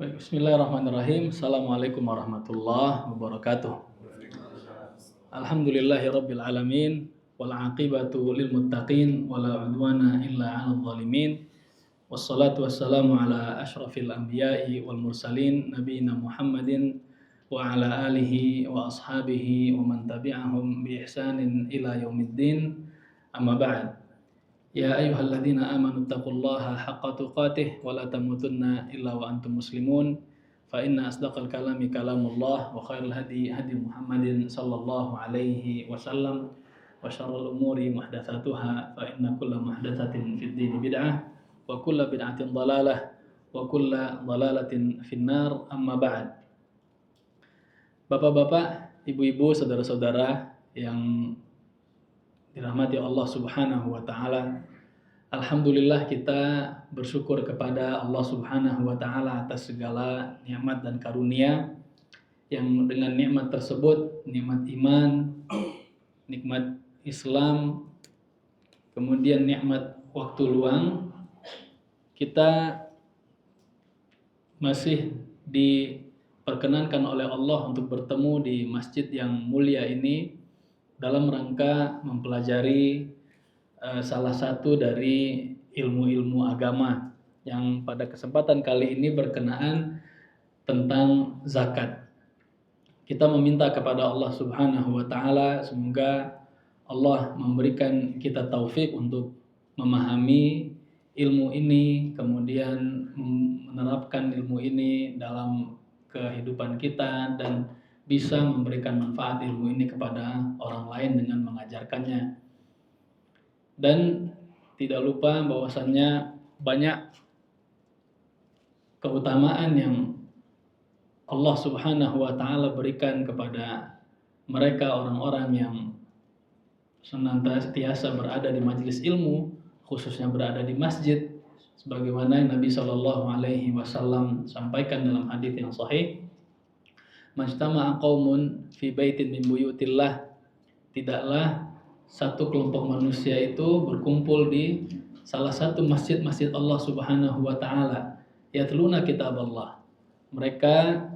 Baik, bismillahirrahmanirrahim. Assalamualaikum warahmatullahi wabarakatuh. Alhamdulillahirabbil alamin wal aqibatu lil muttaqin wala udwana illa 'alal zalimin. Wassalatu wassalamu ala asyrafil anbiya'i wal mursalin nabiyina Muhammadin wa ala alihi wa ashabihi wa man tabi'ahum bi ihsanin ila yaumiddin. Amma ba'd. Ya ayyuhalladzina amanu taqullaha haqqa tuqatih wa la tamutunna illa wa antum muslimun. Fa inna asdaqal kalami kalamullah wa khairul hadi hadi Muhammadin sallallahu alaihi wasallam wa syarrul umuri muhdatsatuha fa inna kulla muhdatsatin fid dini bid'ah wa kulla bid'atin dhalalah wa kulla dhalalatin finnar. Amma ba'd. Bapak-bapak, ibu-ibu, saudara-saudara yang dirahmati Allah Subhanahu wa taala. Alhamdulillah kita bersyukur kepada Allah Subhanahu wa taala atas segala nikmat dan karunia yang dengan nikmat tersebut, nikmat iman, nikmat Islam, kemudian nikmat waktu luang, kita masih diperkenankan oleh Allah untuk bertemu di masjid yang mulia ini dalam rangka mempelajari salah satu dari ilmu-ilmu agama yang pada kesempatan kali ini berkenaan tentang zakat. Kita meminta kepada Allah Subhanahu wa taala semoga Allah memberikan kita taufik untuk memahami ilmu ini, kemudian menerapkan ilmu ini dalam kehidupan kita dan bisa memberikan manfaat ilmu ini kepada orang lain dengan mengajarkannya. Dan tidak lupa bahwasannya banyak keutamaan yang Allah Subhanahu wa taala berikan kepada mereka orang-orang yang senantiasa berada di majelis ilmu, khususnya berada di masjid, sebagaimana Nabi Shallallahu alaihi wasallam sampaikan dalam hadis yang sahih, "Majtama'a qaumun fi baitin min buyutillah", tidaklah satu kelompok manusia itu berkumpul di salah satu masjid-masjid Allah Subhanahu wa taala, yatluna kitab Allah. Mereka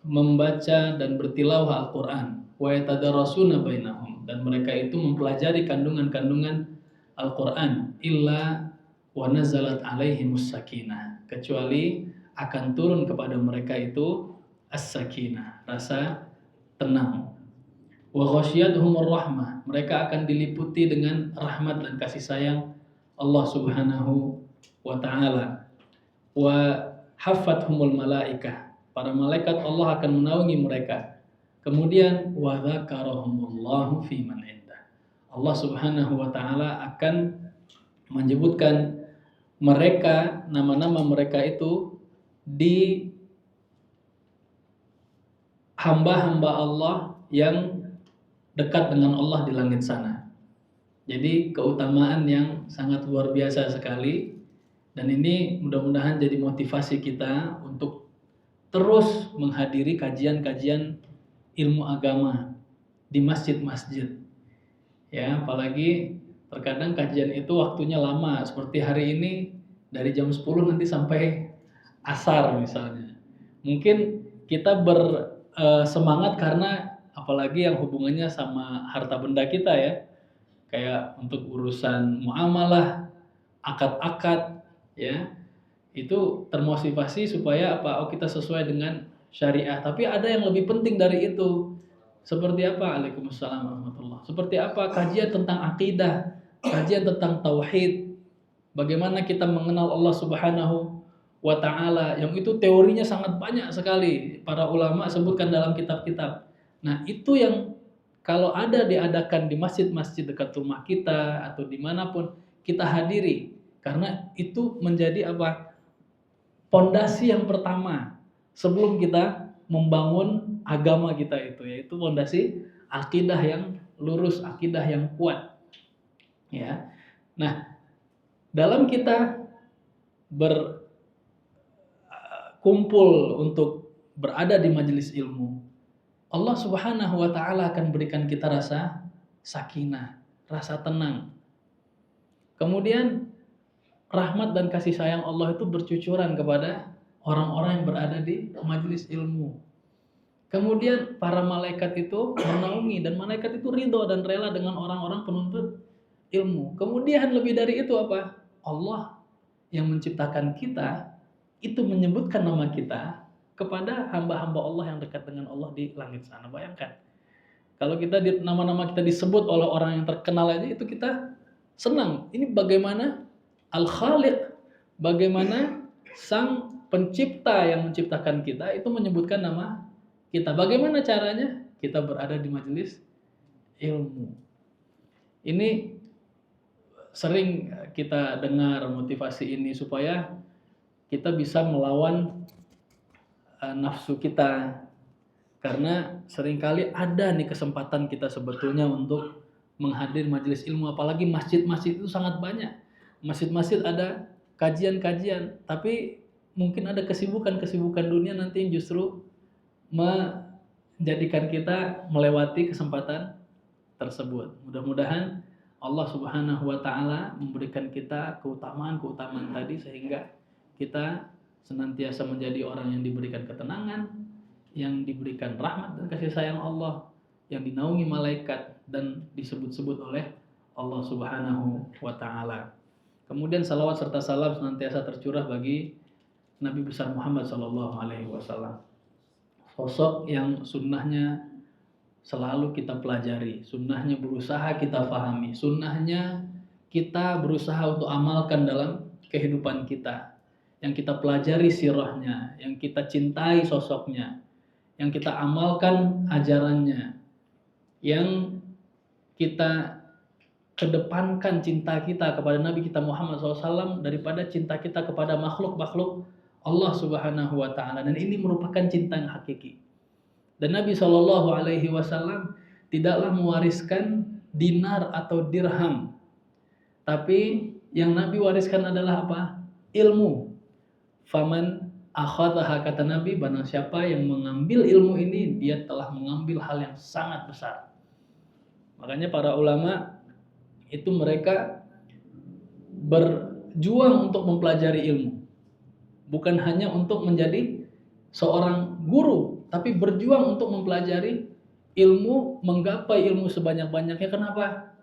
membaca dan bertilawah Al-Qur'an, wa yatadarasuna bainahum, dan mereka itu mempelajari kandungan-kandungan Al-Qur'an, illa wa nazalat alaihimus sakinah, kecuali akan turun kepada mereka itu as-sakinah, rasa tenang. Wa ghasyiyatuhumur rahmah, mereka akan diliputi dengan rahmat dan kasih sayang Allah Subhanahu wa taala. Wa haffathumul malaikah, para malaikat Allah akan menaungi mereka. Kemudian wa dzakarahumullahu fi man indah, Allah Subhanahu wa taala akan menyebutkan mereka, nama-nama mereka itu di hamba-hamba Allah yang dekat dengan Allah di langit sana. Jadi keutamaan yang sangat luar biasa sekali, dan ini mudah-mudahan jadi motivasi kita untuk terus menghadiri kajian-kajian ilmu agama di masjid-masjid. Ya, apalagi terkadang kajian itu waktunya lama, seperti hari ini dari jam 10 nanti sampai asar misalnya. Mungkin kita bersemangat karena apalagi yang hubungannya sama harta benda kita ya, kayak untuk urusan muamalah, akad-akad ya, itu termotivasi supaya apa? Oh, kita sesuai dengan syariah. Tapi ada yang lebih penting dari itu. Seperti apa? Waalaikumsalam warahmatullah. Seperti apa? Kajian tentang akidah, kajian tentang tauhid. Bagaimana kita mengenal Allah Subhanahu wa taala, yang itu teorinya sangat banyak sekali. Para ulama sebutkan dalam kitab-kitab. Nah, itu yang kalau ada diadakan di masjid-masjid dekat rumah kita atau dimanapun, kita hadiri, karena itu menjadi apa? Pondasi yang pertama sebelum kita membangun agama kita itu, yaitu pondasi akidah yang lurus, akidah yang kuat. Ya. Nah, dalam kita berkumpul untuk berada di majelis ilmu, Allah Subhanahu wa taala akan berikan kita rasa sakinah, rasa tenang. Kemudian rahmat dan kasih sayang Allah itu bercucuran kepada orang-orang yang berada di majelis ilmu. Kemudian para malaikat itu menaungi, dan malaikat itu ridho dan rela dengan orang-orang penuntut ilmu. Kemudian lebih dari itu apa? Allah yang menciptakan kita itu menyebutkan nama kita kepada hamba-hamba Allah yang dekat dengan Allah di langit sana. Bayangkan, kalau kita nama-nama kita disebut oleh orang yang terkenal aja, itu kita senang. Ini bagaimana Al-Khaliq, bagaimana sang pencipta yang menciptakan kita itu menyebutkan nama kita. Bagaimana caranya? Kita berada di majelis ilmu. Ini sering kita dengar motivasi ini supaya kita bisa melawan nafsu kita. Karena seringkali ada nih kesempatan kita sebetulnya untuk menghadiri majelis ilmu, apalagi masjid-masjid itu sangat banyak. Masjid-masjid ada kajian-kajian, tapi mungkin ada kesibukan-kesibukan dunia nanti yang justru menjadikan kita melewati kesempatan tersebut. Mudah-mudahan Allah Subhanahu wa taala memberikan kita keutamaan-keutamaan tadi sehingga kita senantiasa menjadi orang yang diberikan ketenangan, yang diberikan rahmat dan kasih sayang Allah, yang dinaungi malaikat dan disebut-sebut oleh Allah Subhanahu wa taala. Kemudian salawat serta salam senantiasa tercurah bagi Nabi besar Muhammad sallallahu alaihi wasallam. Sosok yang sunnahnya selalu kita pelajari, sunnahnya berusaha kita pahami, sunnahnya kita berusaha untuk amalkan dalam kehidupan kita, yang kita pelajari sirahnya, yang kita cintai sosoknya, yang kita amalkan ajarannya, yang kita kedepankan cinta kita kepada Nabi kita Muhammad SAW daripada cinta kita kepada makhluk-makhluk Allah Subhanahu wa taala. Dan ini merupakan cinta yang hakiki. Dan Nabi Shallallahu alaihi wasallam tidaklah mewariskan dinar atau dirham. Tapi yang Nabi wariskan adalah apa? Ilmu. Faman akhadhaha, kata Nabi, barang siapa yang mengambil ilmu ini, dia telah mengambil hal yang sangat besar. Makanya para ulama itu mereka berjuang untuk mempelajari ilmu. Bukan hanya untuk menjadi seorang guru, tapi berjuang untuk mempelajari ilmu, menggapai ilmu sebanyak-banyaknya. Kenapa?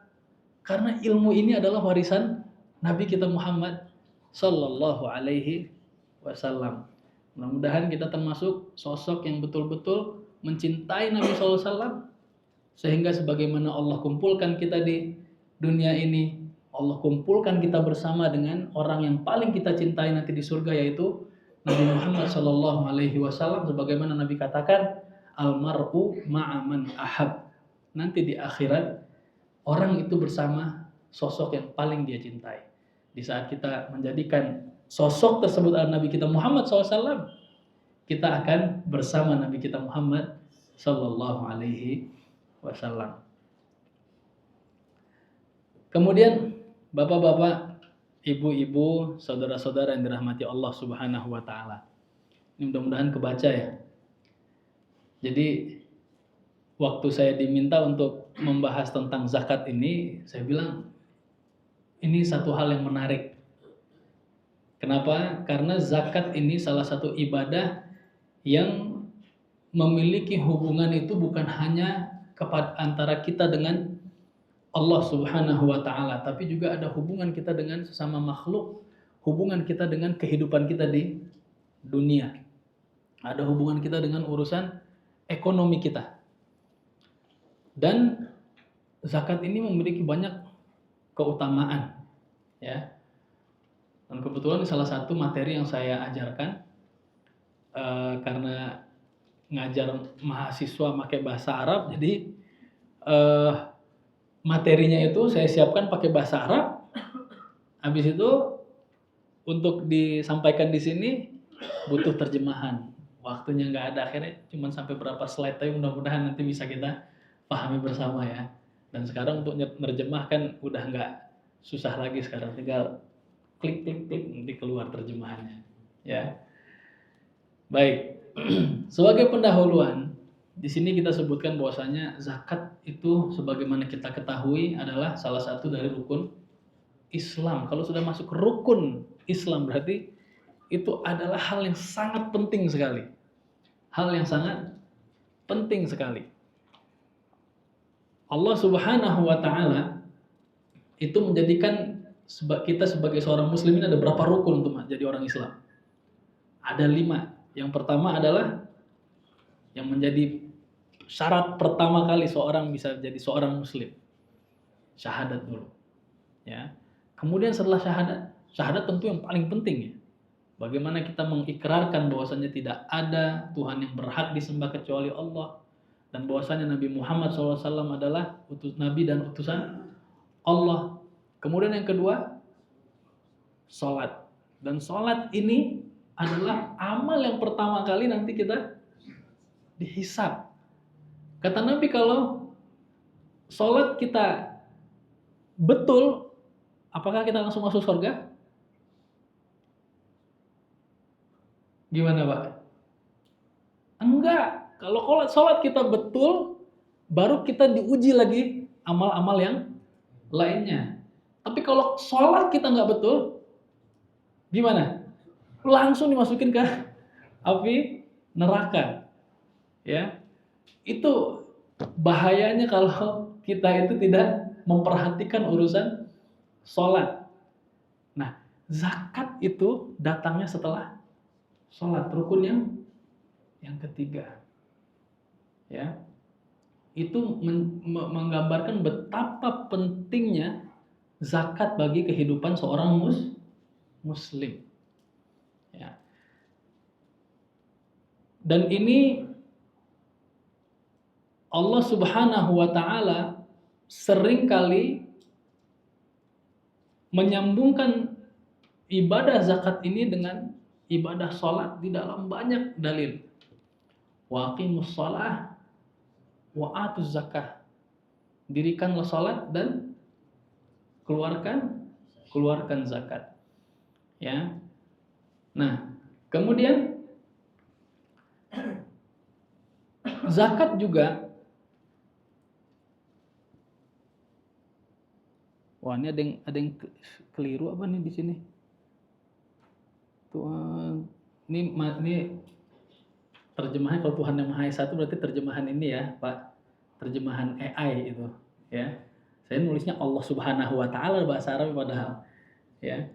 Karena ilmu ini adalah warisan Nabi kita Muhammad Sallallahu alaihi wasallam. Mudah-mudahan kita termasuk sosok yang betul-betul mencintai Nabi SAW, sehingga sebagaimana Allah kumpulkan kita di dunia ini, Allah kumpulkan kita bersama dengan orang yang paling kita cintai nanti di surga, yaitu Nabi Muhammad Sallallahu alaihi wasallam. Sebagaimana Nabi katakan, almar'u ma'aman ahab. Nanti di akhirat orang itu bersama sosok yang paling dia cintai. Di saat kita menjadikan sosok tersebut adalah Nabi kita Muhammad SAW, kita akan bersama Nabi kita Muhammad Sallallahu alaihi wasallam. Kemudian bapak-bapak, ibu-ibu, saudara-saudara yang dirahmati Allah Subhanahu wa taala. Ini mudah-mudahan kebaca ya. Jadi waktu saya diminta untuk membahas tentang zakat ini, saya bilang ini satu hal yang menarik. Kenapa? Karena zakat ini salah satu ibadah yang memiliki hubungan itu bukan hanya kepada antara kita dengan Allah Subhanahu wa taala, tapi juga ada hubungan kita dengan sesama makhluk, hubungan kita dengan kehidupan kita di dunia. Ada hubungan kita dengan urusan ekonomi kita. Dan zakat ini memiliki banyak keutamaan, ya. Dan kebetulan salah satu materi yang saya ajarkan, karena ngajar mahasiswa pakai bahasa Arab, jadi materinya itu saya siapkan pakai bahasa Arab. Habis itu untuk disampaikan di sini butuh terjemahan. Waktunya nggak ada, akhirnya cuma sampai berapa slide, tapi mudah-mudahan nanti bisa kita pahami bersama ya. Dan sekarang untuk menerjemahkan udah nggak susah lagi, sekarang tinggal klik nanti keluar terjemahannya. Ya. Baik. Sebagai pendahuluan, di sini kita sebutkan bahwasanya zakat itu sebagaimana kita ketahui adalah salah satu dari rukun Islam. Kalau sudah masuk rukun Islam berarti itu adalah hal yang sangat penting sekali. Hal yang sangat penting sekali. Allah Subhanahu wa taala itu menjadikan kita sebagai seorang muslimin ada berapa rukun untuk jadi orang Islam? Ada 5. Yang pertama adalah yang menjadi syarat pertama kali seorang bisa jadi seorang muslim. Syahadat dulu. Ya. Kemudian setelah syahadat tentu yang paling penting ya. Bagaimana kita mengikrarkan bahwasanya tidak ada Tuhan yang berhak disembah kecuali Allah dan bahwasanya Nabi Muhammad SAW adalah nabi dan utusan Allah. Kemudian yang kedua, sholat. Dan sholat ini adalah amal yang pertama kali nanti kita dihisab. Kata Nabi, kalau sholat kita betul, apakah kita langsung masuk surga? Gimana Pak? Enggak. Kalau sholat kita betul, baru kita diuji lagi amal-amal yang lainnya. Tapi kalau sholat kita nggak betul, gimana? Langsung dimasukin ke api neraka. Ya, itu bahayanya kalau kita itu tidak memperhatikan urusan sholat. Nah, zakat itu datangnya setelah sholat, rukun yang ketiga. Ya, itu menggambarkan betapa pentingnya zakat bagi kehidupan seorang muslim. Ya. Dan ini Allah Subhanahu wa taala seringkali menyambungkan ibadah zakat ini dengan ibadah sholat di dalam banyak dalil. Wa aqimus shalah wa atuz zakah. Dirikanlah sholat dan keluarkan zakat. Ya. Nah, kemudian zakat juga, wah ini ada yang keliru apa nih di sini? Tuhan, ini terjemahan kalau Tuhan yang Maha Esa itu berarti terjemahan ini ya, Pak. Terjemahan AI itu, ya. Saya nulisnya Allah Subhanahu wa taala bahasa Arab padahal, ya.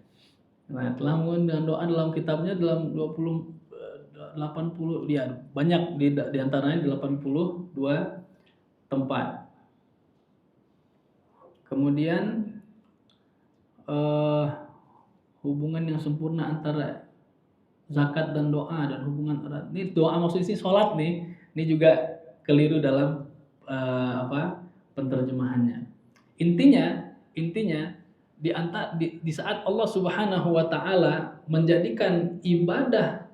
Nah, telah dengan doa dalam kitabnya dalam 80 ya, banyak di antaranya 82 tempat. Kemudian hubungan yang sempurna antara zakat dan doa dan hubungan erat. Ini doa maksudnya sih sholat nih. Ini juga keliru dalam penterjemahannya. Intinya di saat Allah Subhanahu wa taala menjadikan ibadah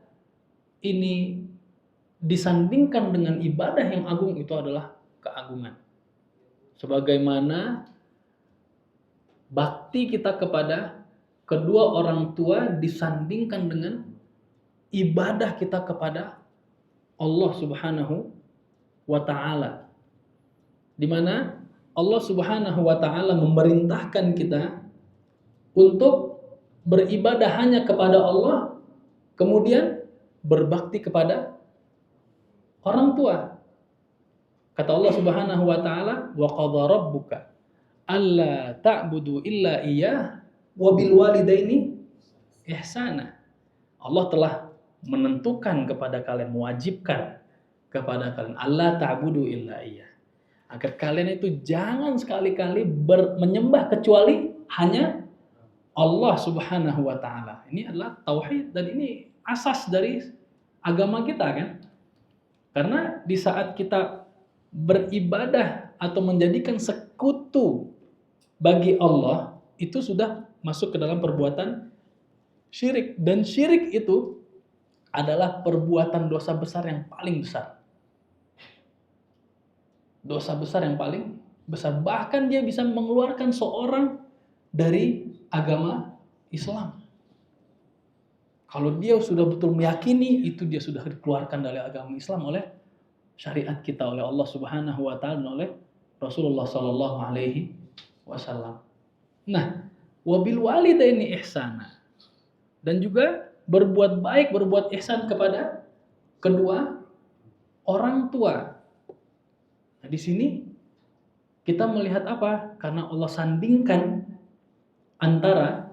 ini disandingkan dengan ibadah yang agung, itu adalah keagungan. Sebagaimana bakti kita kepada kedua orang tua disandingkan dengan ibadah kita kepada Allah Subhanahu wa taala. Di mana Allah Subhanahu wa taala memerintahkan kita untuk beribadah hanya kepada Allah, kemudian berbakti kepada orang tua. Kata Allah Subhanahu wa taala, "Wa qadha rabbuka alla ta'budu illa iyyah wa bil walidaini ihsana." Allah telah menentukan kepada kalian, mewajibkan kepada kalian, alla ta'budu illa iyyah, agar kalian itu jangan sekali-kali menyembah kecuali hanya Allah Subhanahu wa taala. Ini adalah tauhid dan ini asas dari agama kita kan. Karena di saat kita beribadah atau menjadikan sekutu bagi Allah, itu sudah masuk ke dalam perbuatan syirik. Dan syirik itu adalah perbuatan dosa besar yang paling besar. Dosa besar yang paling besar. Bahkan dia bisa mengeluarkan seorang dari agama Islam. Kalau dia sudah betul meyakini, itu dia sudah dikeluarkan dari agama Islam oleh syariat kita, oleh Allah Subhanahu wa taala dan oleh Rasulullah sallallahu alaihi wasallam. Nah, wabil walidaini ihsana. Dan juga berbuat baik, berbuat ihsan kepada kedua orang tua. Nah, di sini kita melihat apa? Karena Allah sandingkan antara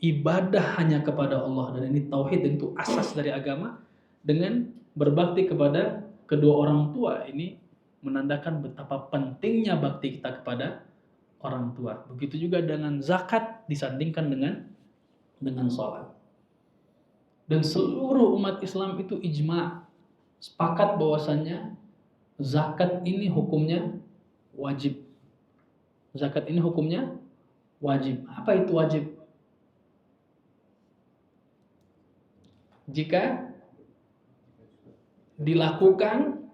ibadah hanya kepada Allah, dan ini tauhid dan itu asas dari agama, dengan berbakti kepada kedua orang tua. Ini menandakan betapa pentingnya bakti kita kepada orang tua. Begitu juga dengan zakat disandingkan dengan sholat. Dan seluruh umat Islam itu ijma, sepakat bahwasannya zakat ini hukumnya wajib. Zakat ini hukumnya wajib. Apa itu wajib? Jika dilakukan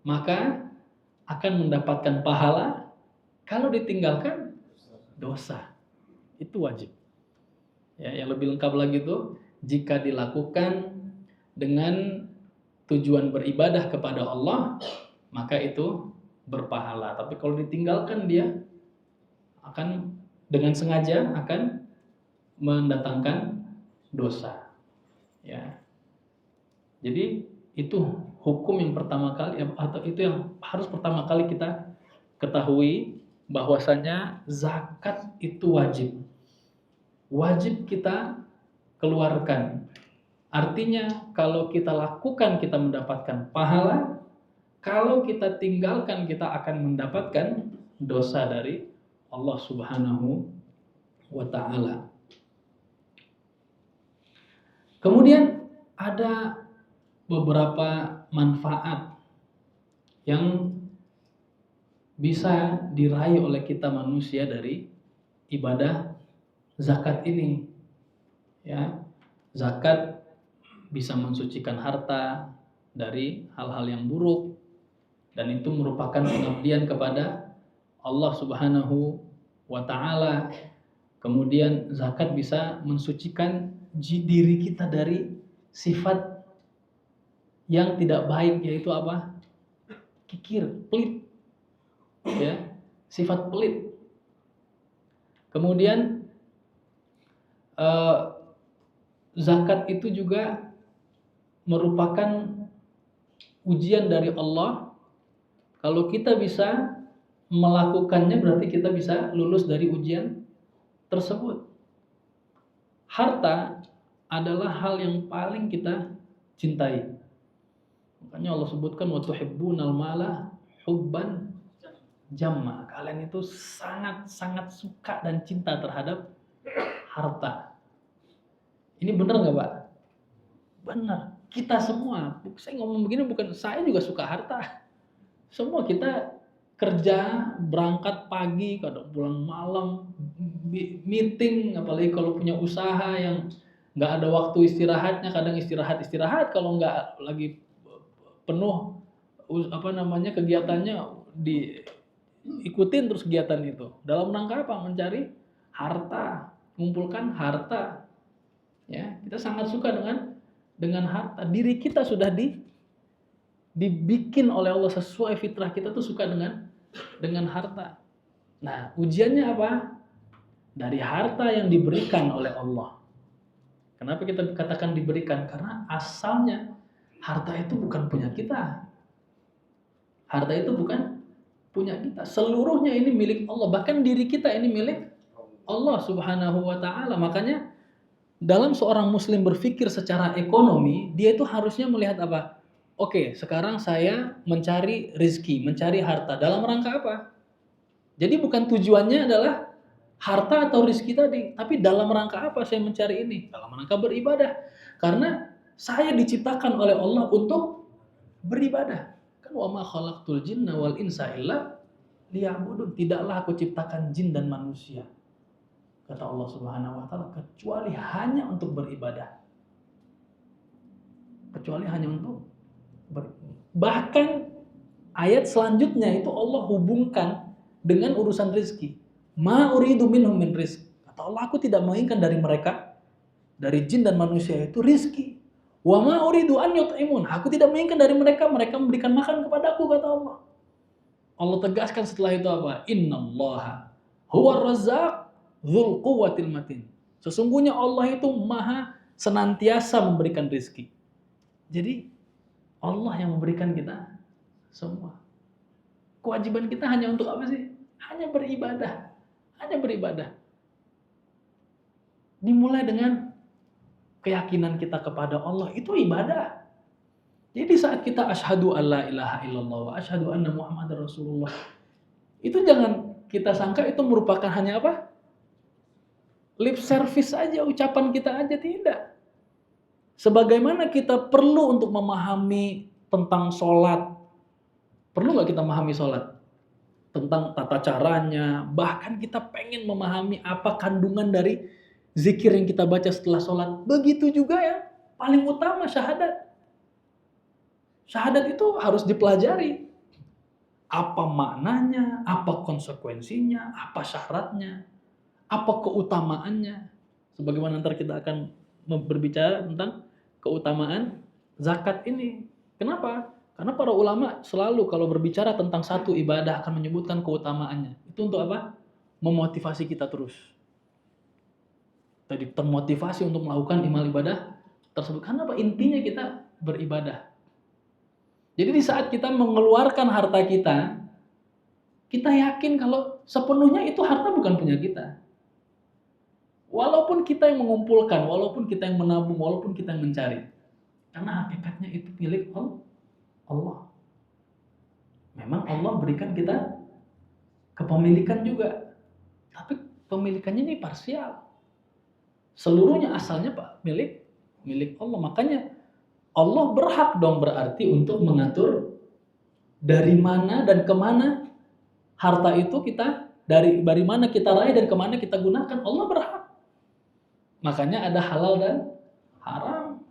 maka akan mendapatkan pahala, kalau ditinggalkan dosa. Itu wajib. Ya, yang lebih lengkap lagi itu jika dilakukan dengan tujuan beribadah kepada Allah, maka itu berpahala. Tapi kalau ditinggalkan, dia akan dengan sengaja akan mendatangkan dosa. Ya. Jadi itu hukum yang pertama kali, atau itu yang harus pertama kali kita ketahui, bahwasanya zakat itu wajib. Wajib kita keluarkan. Artinya kalau kita lakukan kita mendapatkan pahala, kalau kita tinggalkan kita akan mendapatkan dosa dari Allah Subhanahu wa taala. Kemudian ada beberapa manfaat yang bisa diraih oleh kita manusia dari ibadah zakat ini. Ya, zakat bisa mensucikan harta dari hal-hal yang buruk, dan itu merupakan pengabdian kepada Allah Subhanahu wa taala. Kemudian zakat bisa mensucikan diri kita dari sifat yang tidak baik, yaitu apa? Kikir, pelit. Ya, sifat pelit. Kemudian zakat itu juga merupakan ujian dari Allah. Kalau kita bisa melakukannya, berarti kita bisa lulus dari ujian tersebut. Harta adalah hal yang paling kita cintai. Makanya Allah sebutkan wa tuhibbunal mala hubban jamma. Kalian itu sangat suka dan cinta terhadap harta. Ini benar nggak, Pak? Benar. Kita semua. Saya ngomong begini bukan saya juga suka harta. Semua kita kerja, berangkat pagi, kadang pulang malam, meeting, apalagi kalau punya usaha yang nggak ada waktu istirahatnya, kadang istirahat kalau nggak lagi penuh kegiatannya, diikutin terus kegiatan itu. Dalam rangka apa? Mencari harta, mengumpulkan harta. Ya, kita sangat suka dengan harta. Diri kita sudah dibikin oleh Allah sesuai fitrah kita tuh suka dengan harta. Nah, ujiannya apa? Dari harta yang diberikan oleh Allah. Kenapa kita katakan diberikan? Karena asalnya harta itu bukan punya kita. Harta itu bukan punya kita. Seluruhnya ini milik Allah. Bahkan diri kita ini milik Allah Subhanahu wa taala. Makanya dalam seorang muslim berpikir secara ekonomi, dia itu harusnya melihat apa? Oke, sekarang saya mencari rezeki, mencari harta. Dalam rangka apa? Jadi bukan tujuannya adalah harta atau rezeki tadi, tapi dalam rangka apa saya mencari ini? Dalam rangka beribadah. Karena saya diciptakan oleh Allah untuk beribadah. Kan wa ma khalaqtul jinna wal insa illa liya'budun. Tidaklah aku ciptakan jin dan manusia, kata Allah Subhanahu wa taala, kecuali hanya untuk beribadah. Kecuali hanya untuk bahkan ayat selanjutnya itu Allah hubungkan dengan urusan rezeki. Ma uridu minhum min rizq. Kata Allah, aku tidak menginginkan dari mereka, dari jin dan manusia itu rizki. Wa ma uridu an yut'imun. Aku tidak menginginkan dari mereka memberikan makan kepadaku, kata Allah. Allah tegaskan setelah itu apa? Innallaha huwa razzaq dzul quwwatil matin. Sesungguhnya Allah itu maha senantiasa memberikan rezeki. Jadi Allah yang memberikan kita semua. Kewajiban kita hanya untuk apa sih? Hanya beribadah. Hanya beribadah. Dimulai dengan keyakinan kita kepada Allah, itu ibadah. Jadi saat kita asyhadu alla ilaha illallah wa asyhadu anna muhammadar rasulullah, itu jangan kita sangka itu merupakan hanya apa? Lip service aja, ucapan kita aja, tidak. Sebagaimana kita perlu untuk memahami tentang sholat, perlu nggak kita memahami sholat? Tentang tata caranya, bahkan kita pengen memahami apa kandungan dari zikir yang kita baca setelah sholat. Begitu juga yang paling utama, syahadat. Syahadat itu harus dipelajari. Apa maknanya, apa konsekuensinya, apa syaratnya, apa keutamaannya. Sebagaimana nanti kita akan berbicara tentang keutamaan zakat ini. Kenapa? Karena para ulama selalu kalau berbicara tentang satu ibadah akan menyebutkan keutamaannya. Itu untuk apa? Memotivasi kita terus. Tadi termotivasi untuk melakukan amal ibadah tersebut. Karena apa? Intinya kita beribadah. Jadi di saat kita mengeluarkan harta kita, kita yakin kalau sepenuhnya itu harta bukan punya kita. Walaupun kita yang mengumpulkan, walaupun kita yang menabung, walaupun kita yang mencari. Karena hakikatnya itu milik Allah. Memang Allah berikan kita kepemilikan juga. Tapi pemilikannya ini parsial. Seluruhnya asalnya milik Allah. Makanya Allah berhak dong berarti untuk mengatur dari mana dan kemana harta itu kita, dari mana kita raih dan kemana kita gunakan. Allah berhak. Makanya ada halal dan haram.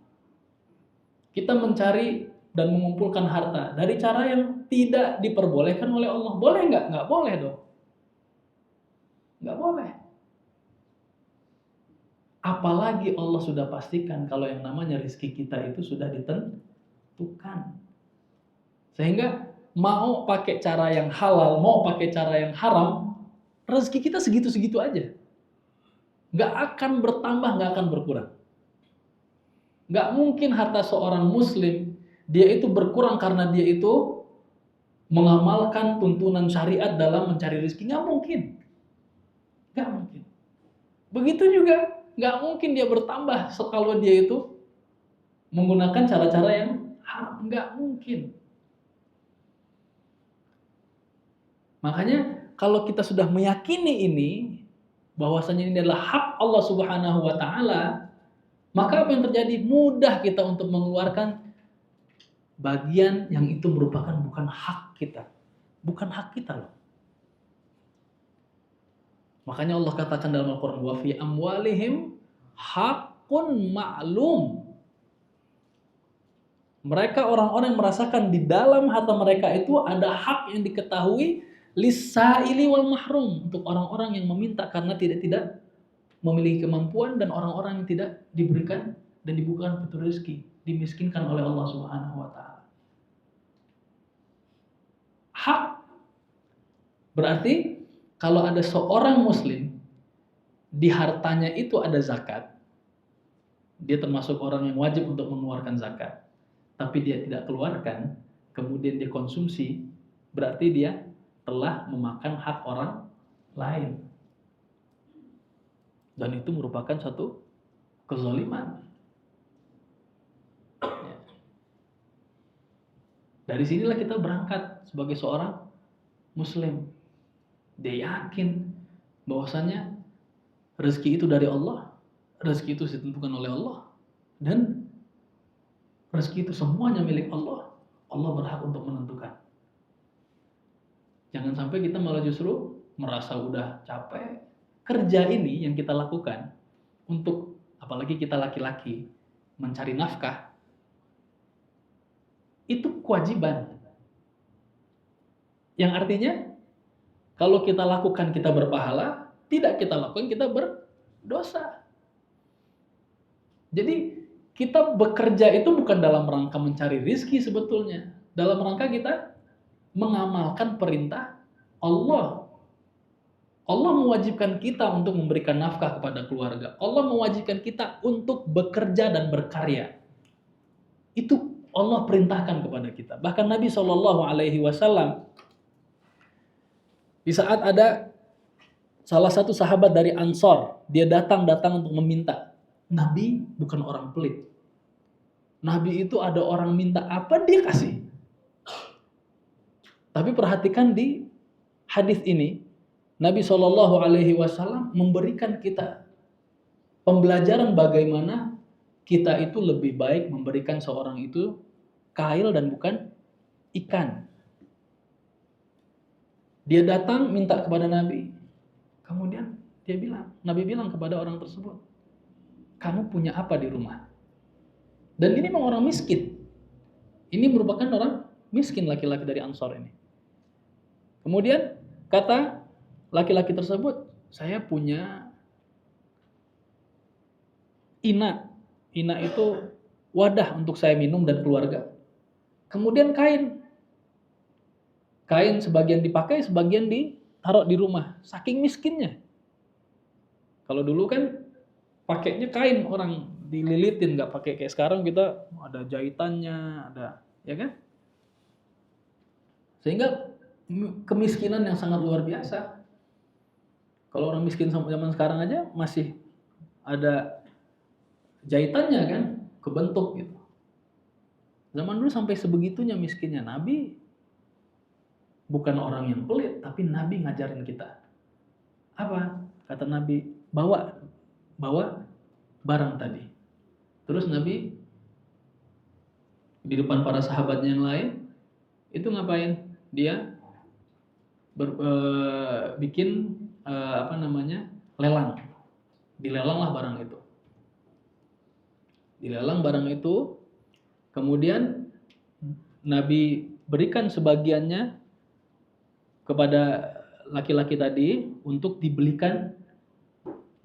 Kita mencari dan mengumpulkan harta dari cara yang tidak diperbolehkan oleh Allah. Boleh nggak? Nggak boleh dong. Nggak boleh. Apalagi Allah sudah pastikan kalau yang namanya rezeki kita itu sudah ditentukan. Sehingga mau pakai cara yang halal, mau pakai cara yang haram, rezeki kita segitu-segitu aja. Nggak akan bertambah, nggak akan berkurang. Nggak mungkin harta seorang muslim dia itu berkurang karena dia itu mengamalkan tuntunan syariat dalam mencari rezeki. Nggak mungkin. Nggak mungkin. Begitu juga nggak mungkin dia bertambah kalau dia itu menggunakan cara-cara yang haram. Nggak mungkin. Makanya kalau kita sudah meyakini ini, bahwasanya ini adalah hak Allah Subhanahu wa Ta'ala, maka apa yang terjadi? Mudah kita untuk mengeluarkan bagian yang itu merupakan bukan hak kita. Bukan hak kita loh. Makanya Allah katakan dalam Al-Quran, wa fi amwalihim haqqun ma'lum. Mereka orang-orang yang merasakan di dalam harta mereka itu ada hak yang diketahui, lis-sa'ili wal mahrum, untuk orang-orang yang meminta karena tidak memiliki kemampuan, dan orang-orang yang tidak diberikan dan dibukakan pintu rezeki, dimiskinkan oleh Allah Subhanahu wa Ta'ala. Hak berarti kalau ada seorang muslim di hartanya itu ada zakat, dia termasuk orang yang wajib untuk mengeluarkan zakat, tapi dia tidak keluarkan, kemudian dia konsumsi, berarti dia telah memakan hak orang lain. Dan itu merupakan satu kezaliman. Ya. Dari sinilah kita berangkat sebagai seorang muslim. Dia yakin bahwasanya rezeki itu dari Allah, rezeki itu ditentukan oleh Allah, dan rezeki itu semuanya milik Allah. Allah berhak untuk menentukan. Jangan sampai kita malah justru merasa udah capek. Kerja ini yang kita lakukan untuk, apalagi kita laki-laki, mencari nafkah, itu kewajiban. Yang artinya, kalau kita lakukan kita berpahala, tidak kita lakukan kita berdosa. Jadi kita bekerja itu bukan dalam rangka mencari rizki sebetulnya. Dalam rangka kita mengamalkan perintah Allah. Allah mewajibkan kita untuk memberikan nafkah kepada keluarga. Allah mewajibkan kita untuk bekerja dan berkarya. Itu Allah perintahkan kepada kita. Bahkan Nabi SAW di saat ada salah satu sahabat dari Ansor, dia datang untuk meminta. Nabi bukan orang pelit. Nabi itu ada orang minta apa dia kasih. Tapi perhatikan di hadis ini, Nabi SAW memberikan kita pembelajaran bagaimana kita itu lebih baik memberikan seorang itu kail dan bukan ikan. Dia datang minta kepada Nabi. Kemudian Nabi bilang kepada orang tersebut, kamu punya apa di rumah? Dan ini memang orang miskin. Ini merupakan orang miskin, laki-laki dari Ansor ini. Kemudian kata laki-laki tersebut, saya punya ina. Ina itu wadah untuk saya minum dan keluarga. Kemudian kain. Kain sebagian dipakai, sebagian ditaruh di rumah. Saking miskinnya. Kalau dulu kan pakainya kain, orang dililitin, nggak pakai kayak sekarang kita ada jahitannya, ada, ya kan? Sehingga kemiskinan yang sangat luar biasa. Kalau orang miskin zaman sekarang aja masih ada jahitannya kan, kebentuk gitu. Zaman dulu sampai sebegitunya miskinnya. Nabi bukan orang yang pelit, tapi Nabi ngajarin kita. Apa? Kata Nabi, bawa barang tadi. Terus Nabi di depan para sahabatnya yang lain itu ngapain? Dia bikin lelang. Dilelanglah barang itu. Dilelang barang itu, kemudian Nabi berikan sebagiannya kepada laki-laki tadi untuk dibelikan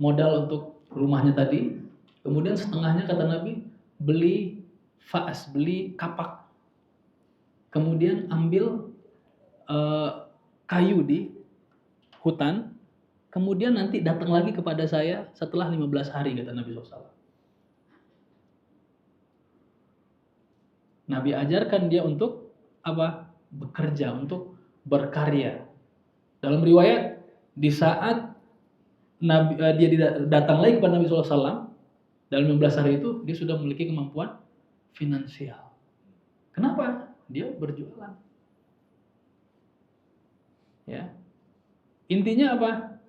modal untuk rumahnya tadi. Kemudian setengahnya kata Nabi beli faas, beli kapak. Kemudian ambil kayu di hutan. Kemudian nanti datang lagi kepada saya setelah 15 hari kata Nabi SAW. Nabi ajarkan dia untuk apa? Bekerja, untuk berkarya. Dalam riwayat, di saat dia datang lagi kepada Nabi SAW, dalam 15 hari itu dia sudah memiliki kemampuan finansial. Kenapa? Dia berjualan. Ya. Intinya apa?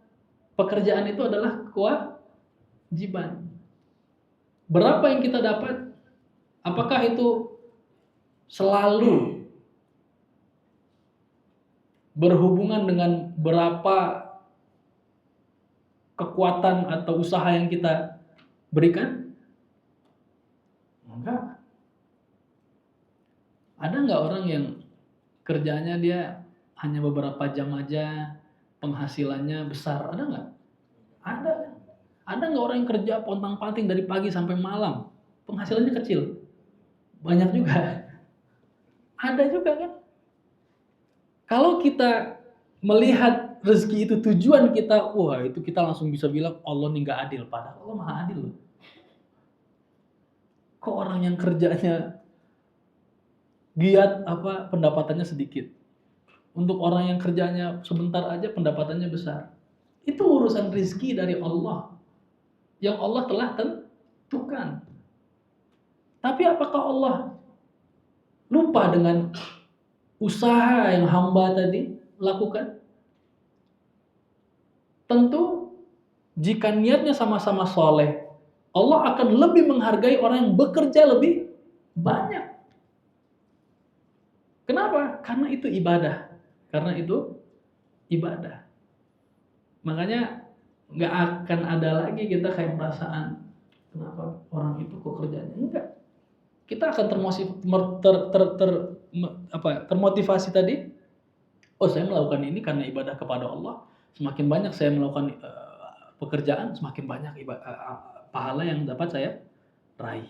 Pekerjaan itu adalah kewajiban. Berapa yang kita dapat? Apakah itu selalu berhubungan dengan berapa kekuatan atau usaha yang kita berikan? Enggak. Ada nggak orang yang kerjanya dia hanya beberapa jam aja, penghasilannya besar? Ada nggak? Ada. Ada nggak orang yang kerja pontang-panting dari pagi sampai malam, penghasilannya kecil? Banyak juga. Ada juga kan? Kalau kita melihat rezeki itu tujuan kita, wah itu kita langsung bisa bilang Allah nih nggak adil. Padahal Allah maha adil loh. Kok orang yang kerjanya giat pendapatannya sedikit. Untuk orang yang kerjanya sebentar aja pendapatannya besar. Itu urusan rezeki dari Allah. Yang Allah telah tentukan. Tapi apakah Allah lupa dengan usaha yang hamba tadi lakukan? Tentu jika niatnya sama-sama soleh, Allah akan lebih menghargai orang yang bekerja lebih banyak. Kenapa? Karena itu ibadah. Makanya nggak akan ada lagi kita kayak perasaan kenapa orang itu kok kerjanya enggak. Kita akan termotivasi tadi. Oh, saya melakukan ini karena ibadah kepada Allah. Semakin banyak saya melakukan pekerjaan, semakin banyak pahala yang dapat saya raih.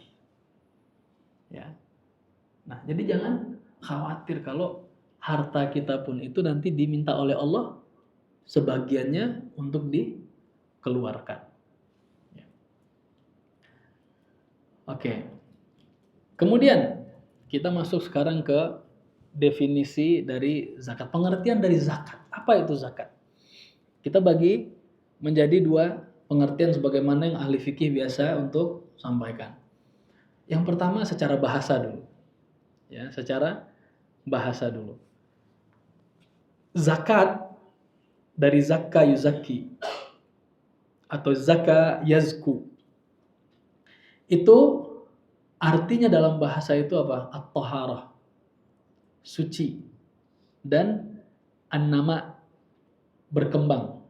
Ya. Nah, jadi jangan khawatir kalau harta kita pun itu nanti diminta oleh Allah sebagiannya untuk dikeluarkan. Ya. Oke. Kemudian kita masuk sekarang ke definisi dari zakat. Pengertian dari zakat. Apa itu zakat? Kita bagi menjadi dua pengertian sebagaimana yang ahli fikih biasa untuk sampaikan. Yang pertama secara bahasa dulu. Ya, secara bahasa dulu. Zakat dari zakka yuzakki atau zakka yazku. Itu artinya dalam bahasa itu apa? At-taharah. Suci. Dan an-nama, berkembang.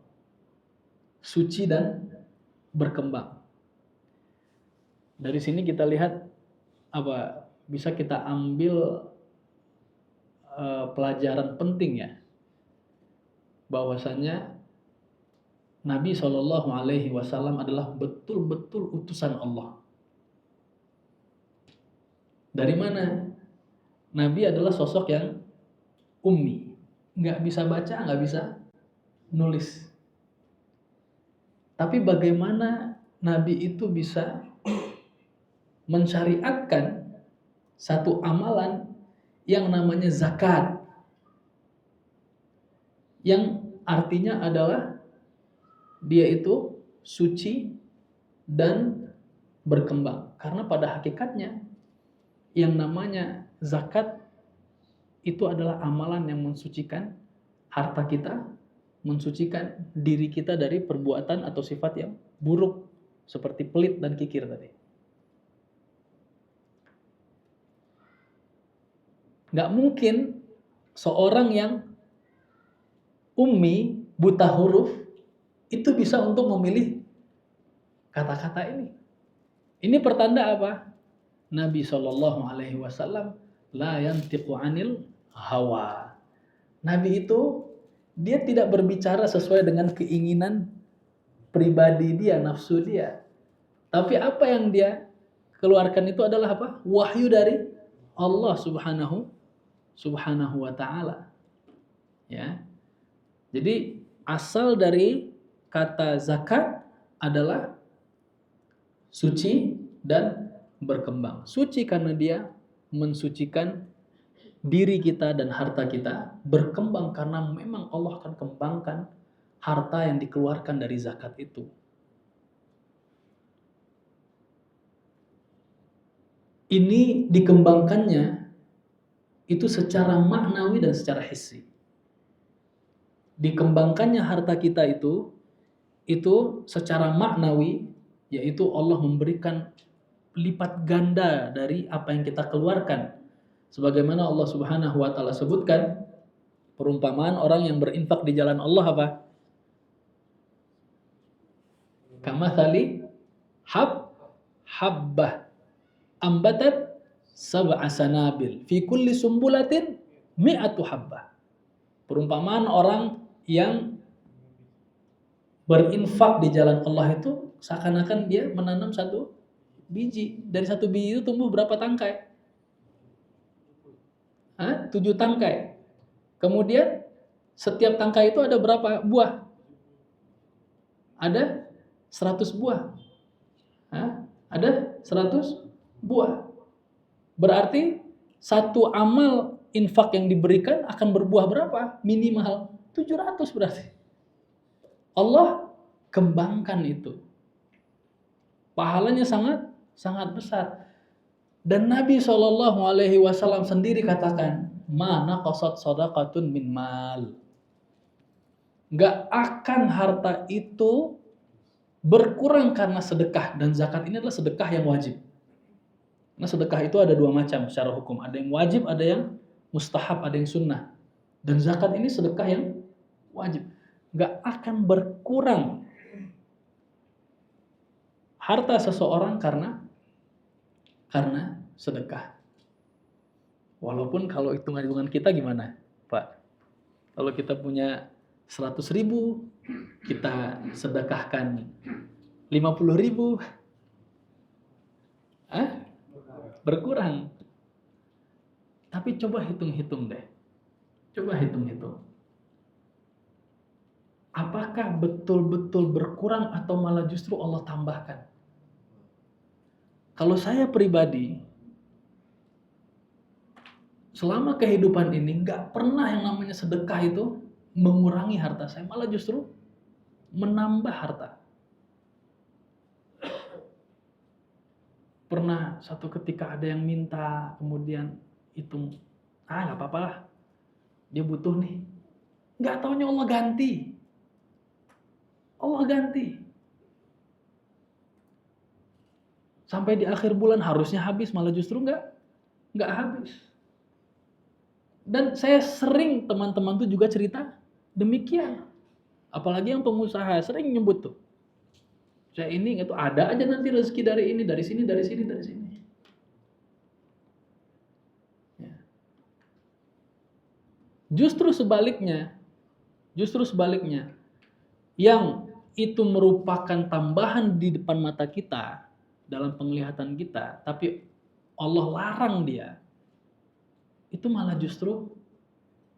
Suci dan berkembang. Dari sini kita lihat apa? Bisa kita ambil pelajaran penting ya. Bahwasanya Nabi Shallallahu Alaihi Wasallam adalah betul-betul utusan Allah. Dari mana? Nabi adalah sosok yang ummi, nggak bisa baca, nggak bisa nulis. Tapi bagaimana Nabi itu bisa mensyariatkan satu amalan yang namanya zakat, yang artinya adalah dia itu suci dan berkembang. Karena pada hakikatnya yang namanya zakat itu adalah amalan yang mensucikan harta kita, mensucikan diri kita dari perbuatan atau sifat yang buruk seperti pelit dan kikir tadi. Nggak mungkin seorang yang ummi, buta huruf, itu bisa untuk memilih kata-kata ini. Ini pertanda apa? Nabi Shallallahu Alaihi Wasallam la yantiqu anil hawa. Nabi itu dia tidak berbicara sesuai dengan keinginan pribadi dia, nafsu dia. Tapi apa yang dia keluarkan itu adalah apa? Wahyu dari Allah Subhanahu wa taala. Ya. Jadi asal dari kata zakat adalah suci dan berkembang. Suci karena dia mensucikan diri kita dan harta kita. Berkembang karena memang Allah akan kembangkan harta yang dikeluarkan dari zakat itu. Ini dikembangkannya itu secara maknawi dan secara hissi. Dikembangkannya harta kita itu secara maknawi, yaitu Allah memberikan lipat ganda dari apa yang kita keluarkan. Sebagaimana Allah Subhanahu wa taala sebutkan perumpamaan orang yang berinfak di jalan Allah apa? Kamathali habbah ambatat sab'a sanabil fi kulli sumbulatin mi'atu habbah. Perumpamaan orang yang berinfak di jalan Allah itu seakan-akan dia menanam satu biji. Dari satu biji itu tumbuh berapa tangkai? 7 tangkai. Kemudian setiap tangkai itu ada berapa buah? Ada 100 buah. Ada 100 buah. Berarti satu amal infak yang diberikan akan berbuah berapa? Minimal 700 berarti. Allah kembangkan itu. Pahalanya sangat besar. Dan Nabi Shallallahu Alaihi Wasallam sendiri katakan, mana qasat sadaqatun min mal. Gak akan harta itu berkurang karena sedekah. Dan zakat ini adalah sedekah yang wajib. Nah, sedekah itu ada 2 macam secara hukum. Ada yang wajib, ada yang mustahab, ada yang sunnah. Dan zakat ini sedekah yang wajib. Gak akan berkurang harta seseorang karena sedekah. Walaupun kalau hitungan-hitungan kita gimana, Pak? Kalau kita punya 100.000, kita sedekahkan 50.000, berkurang. Tapi coba hitung-hitung deh. Coba hitung-hitung. apakah betul-betul berkurang atau malah justru Allah tambahkan? Kalau saya pribadi, selama kehidupan ini nggak pernah yang namanya sedekah itu mengurangi harta saya, malah justru menambah harta. Pernah satu ketika ada yang minta, kemudian hitung, nggak apa-apa lah, dia butuh nih. Nggak taunya Allah ganti. Allah ganti. Sampai di akhir bulan harusnya habis, malah justru nggak habis. Dan saya sering, teman-teman tuh juga cerita demikian. Apalagi yang pengusaha sering nyebut tuh. Saya ini itu ada aja nanti rezeki dari ini, dari sini, dari sini, dari sini. Ya. Justru sebaliknya, yang itu merupakan tambahan di depan mata kita, dalam penglihatan kita, tapi Allah larang dia, itu malah justru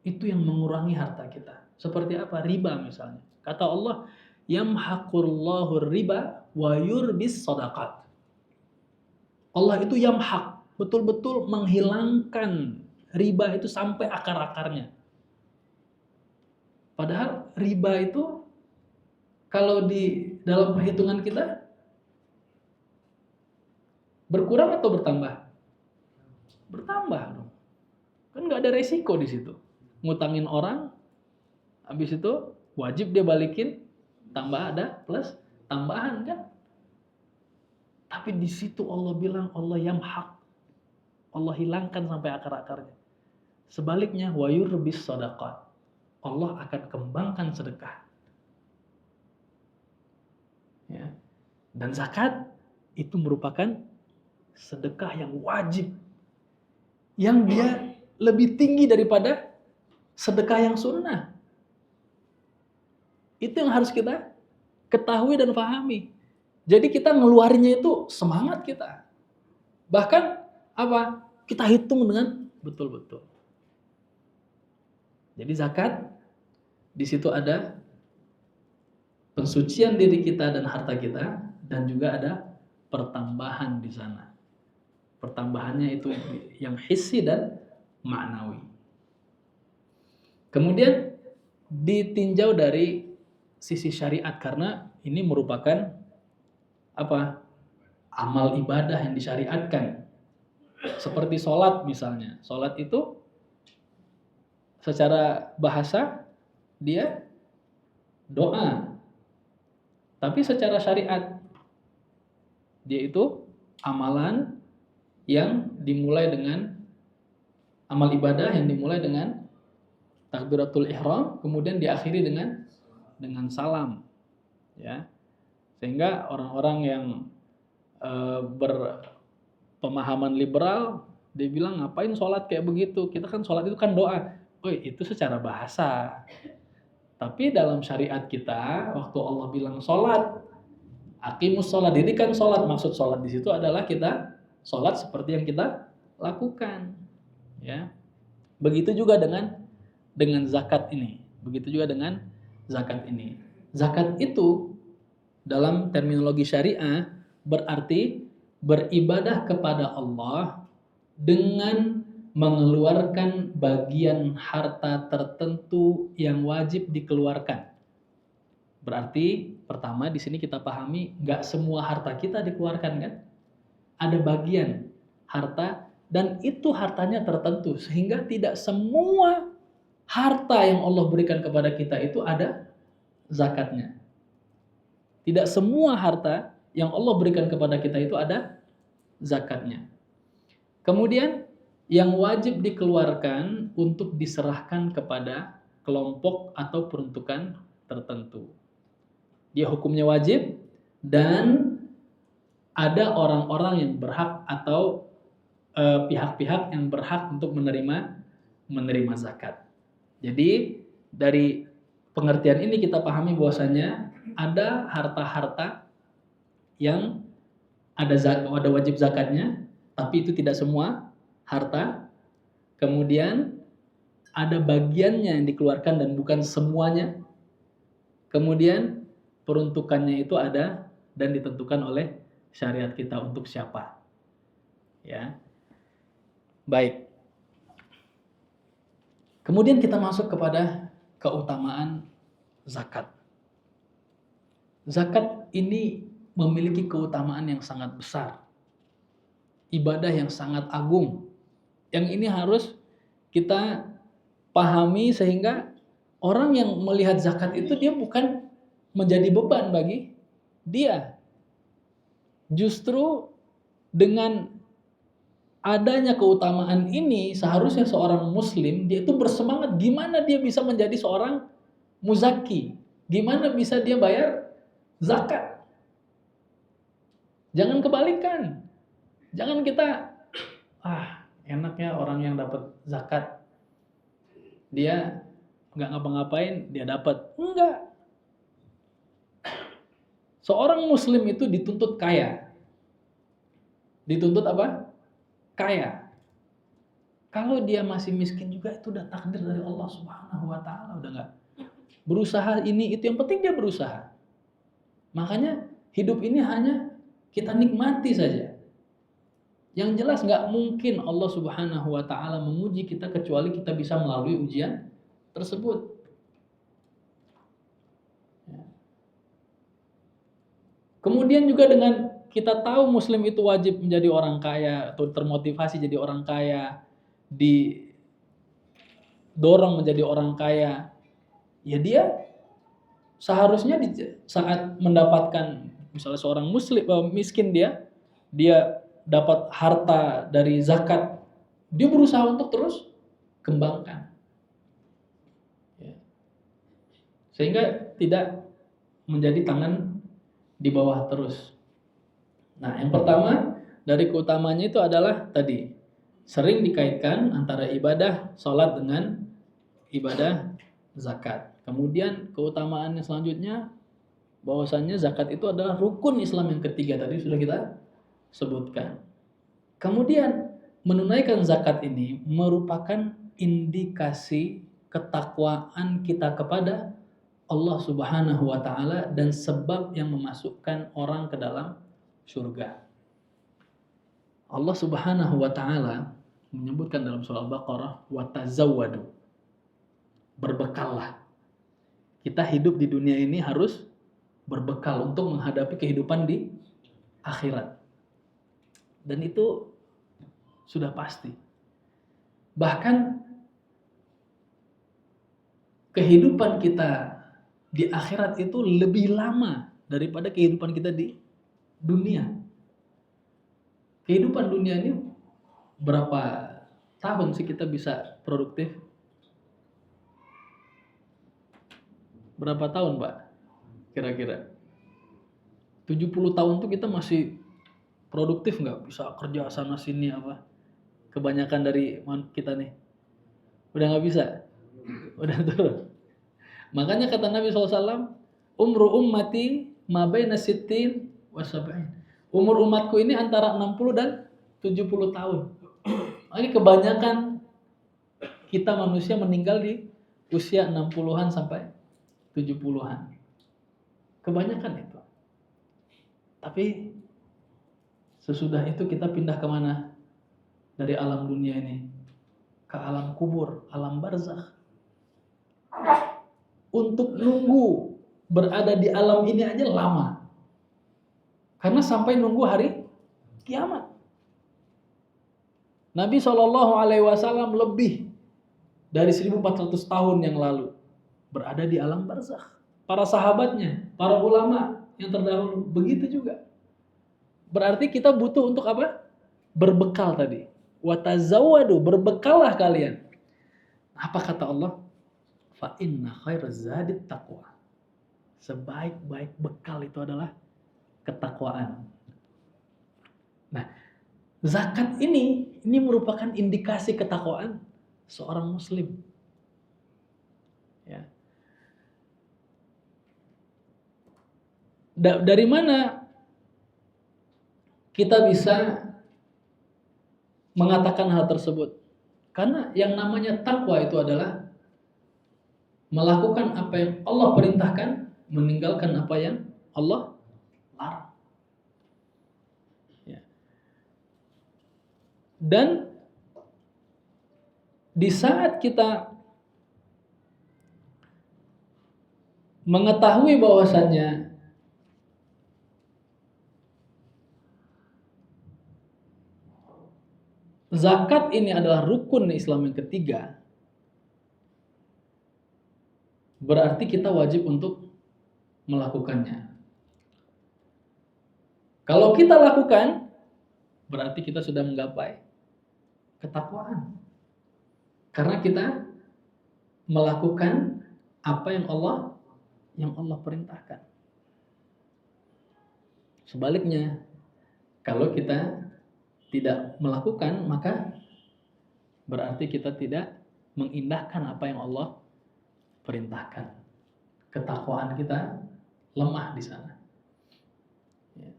itu yang mengurangi harta kita. Seperti apa? Riba misalnya. Kata Allah, yamhaqullahu riba wa yurbis sadaqat. Allah itu yamhaq, betul-betul menghilangkan riba itu sampai akar-akarnya. Padahal riba itu kalau di dalam perhitungan kita berkurang atau bertambah? Bertambah dong. Kan nggak ada resiko di situ. Ngutangin orang, habis itu wajib dia balikin, tambah ada plus tambahan kan. Tapi di situ Allah bilang Allah yamhaq, Allah hilangkan sampai akar-akarnya. Sebaliknya wa yurbis shadaqat, Allah akan kembangkan sedekah. Ya. Dan zakat itu merupakan sedekah yang wajib, yang dia lebih tinggi daripada sedekah yang sunnah. Itu yang harus kita ketahui dan pahami. Jadi kita ngeluarinnya itu semangat kita. Bahkan apa? Kita hitung dengan betul-betul. Jadi zakat di situ ada pensucian diri kita dan harta kita, dan juga ada pertambahan di sana. Pertambahannya itu yang hissi dan maknawi. Kemudian ditinjau dari sisi syariat, karena ini merupakan apa? Amal ibadah yang disyariatkan. Seperti sholat misalnya. Sholat itu secara bahasa dia doa. Tapi secara syariat dia itu amalan yang dimulai dengan amal ibadah yang dimulai dengan takbiratul ihram, kemudian diakhiri dengan salam, ya. Sehingga orang-orang yang berpemahaman liberal, dia bilang ngapain sholat kayak begitu? Kita kan sholat itu kan doa. Oh, itu secara bahasa. Tapi dalam syariat kita, waktu Allah bilang sholat, aqimus sholat, dirikan sholat. Maksud sholat di situ adalah kita sholat seperti yang kita lakukan. Ya, begitu juga dengan zakat ini. Begitu juga dengan zakat ini. Zakat itu dalam terminologi syariah berarti beribadah kepada Allah dengan mengeluarkan bagian harta tertentu yang wajib dikeluarkan. Berarti pertama di sini kita pahami nggak semua harta kita dikeluarkan kan? Ada bagian harta dan itu hartanya tertentu sehingga tidak semua harta yang Allah berikan kepada kita itu ada zakatnya. Tidak semua harta yang Allah berikan kepada kita itu ada zakatnya. Kemudian yang wajib dikeluarkan untuk diserahkan kepada kelompok atau peruntukan tertentu. Dia hukumnya wajib dan ada orang-orang yang berhak atau pihak-pihak yang berhak untuk menerima zakat. Jadi dari pengertian ini kita pahami bahwasanya ada harta-harta yang ada wajib zakatnya, tapi itu tidak semua harta. Kemudian ada bagiannya yang dikeluarkan dan bukan semuanya. Kemudian peruntukannya itu ada dan ditentukan oleh syariat kita untuk siapa. Ya. Baik. Kemudian kita masuk kepada keutamaan zakat. Zakat ini memiliki keutamaan yang sangat besar. Ibadah yang sangat agung. Yang ini harus kita pahami sehingga orang yang melihat zakat itu dia bukan menjadi beban bagi dia. Justru dengan adanya keutamaan ini seharusnya seorang muslim dia itu bersemangat gimana dia bisa menjadi seorang muzaki, gimana bisa dia bayar zakat. Jangan kebalikan. Jangan kita enaknya orang yang dapat zakat dia nggak ngapa-ngapain dia dapat. Enggak. Seorang muslim itu dituntut kaya. Dituntut apa? Kaya. Kalau dia masih miskin juga itu udah takdir dari Allah Subhanahu wa taala, udah enggak. Berusaha ini itu yang penting dia berusaha. Makanya hidup ini hanya kita nikmati saja. Yang jelas enggak mungkin Allah Subhanahu wa taala menguji kita kecuali kita bisa melalui ujian tersebut. Kemudian juga dengan kita tahu muslim itu wajib menjadi orang kaya atau termotivasi jadi orang kaya, didorong menjadi orang kaya, ya dia seharusnya saat mendapatkan misalnya seorang muslim miskin dia dapat harta dari zakat, dia berusaha untuk terus kembangkan, ya. Sehingga tidak menjadi tangan di bawah terus. Nah, yang pertama dari keutamanya itu adalah tadi sering dikaitkan antara ibadah sholat dengan ibadah zakat. Kemudian keutamaannya selanjutnya bahwasannya zakat itu adalah rukun Islam yang ketiga tadi sudah kita sebutkan. Kemudian menunaikan zakat ini merupakan indikasi ketakwaan kita kepada Allah Subhanahu wa taala dan sebab yang memasukkan orang ke dalam surga. Allah Subhanahu wa taala menyebutkan dalam surah Al-Baqarah wa tazawwadu. Berbekallah. Kita hidup di dunia ini harus berbekal untuk menghadapi kehidupan di akhirat. Dan itu sudah pasti. Bahkan kehidupan kita di akhirat itu lebih lama daripada kehidupan kita di dunia. Kehidupan dunia ini berapa tahun sih kita bisa produktif? Berapa tahun, Pak? Kira-kira 70 tahun tuh kita masih produktif nggak? Bisa kerja sana sini apa? Kebanyakan dari kita nih udah nggak bisa, udah turun. Makanya kata Nabi SAW, umru ummati ma baina sittin wa sab'in. Umur umatku ini antara 60 dan 70 tahun. Makanya kebanyakan kita manusia meninggal di usia 60-an sampai 70-an. Kebanyakan itu. Tapi sesudah itu kita pindah kemana? Dari alam dunia ini ke alam kubur, alam barzakh. Untuk nunggu berada di alam ini aja lama. Karena sampai nunggu hari kiamat. Nabi SAW lebih dari 1400 tahun yang lalu berada di alam barzakh. Para sahabatnya, para ulama yang terdahulu begitu juga. Berarti kita butuh untuk apa? Berbekal tadi. Wa tazawwadu, berbekallah kalian. Apa kata Allah? Fa inna khairaz zadit taqwa. Sebaik-baik bekal itu adalah ketakwaan. Nah, zakat ini merupakan indikasi ketakwaan seorang muslim. Ya. Dari mana kita bisa mengatakan hal tersebut? Karena yang namanya takwa itu adalah melakukan apa yang Allah perintahkan meninggalkan apa yang Allah larang. Ya. Dan di saat kita mengetahui bahwasannya zakat ini adalah rukun Islam yang ketiga, berarti kita wajib untuk melakukannya. Kalau kita lakukan, berarti kita sudah menggapai ketakwaan. Karena kita melakukan apa yang Allah perintahkan. Sebaliknya, kalau kita tidak melakukan, maka berarti kita tidak mengindahkan apa yang Allah perintahkan. Ketakwaan kita lemah di sana. Ya.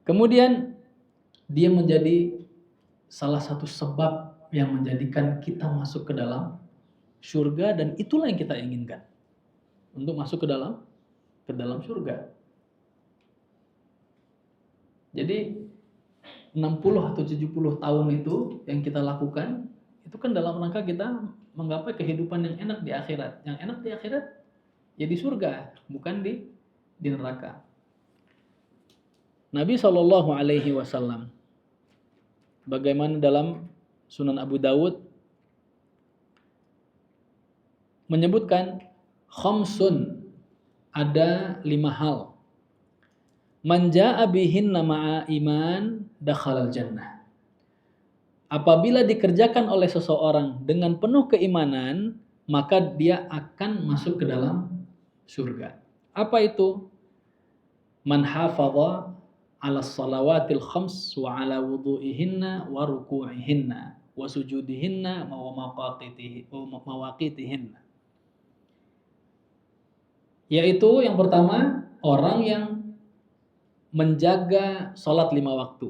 Kemudian dia menjadi salah satu sebab yang menjadikan kita masuk ke dalam surga, dan itulah yang kita inginkan, untuk masuk ke dalam surga. Jadi 60 atau 70 tahun itu yang kita lakukan, itu kan dalam rangka kita menggapai kehidupan yang enak di akhirat. Yang enak di akhirat ya di surga, bukan di neraka. Nabi SAW, bagaimana dalam Sunan Abu Dawud, menyebutkan khamsun, ada 5 hal. Man jaa'a bihinna ma'a iman dakhalal jannah. Apabila dikerjakan oleh seseorang dengan penuh keimanan, maka dia akan masuk ke dalam surga. Apa itu? Man hafadha 'ala shalawatil khams wa 'ala wudu'ihinna wa ruku'ihinna wa sujudihinna wa mawaqitihinna. Yaitu yang pertama, orang yang menjaga sholat 5 waktu.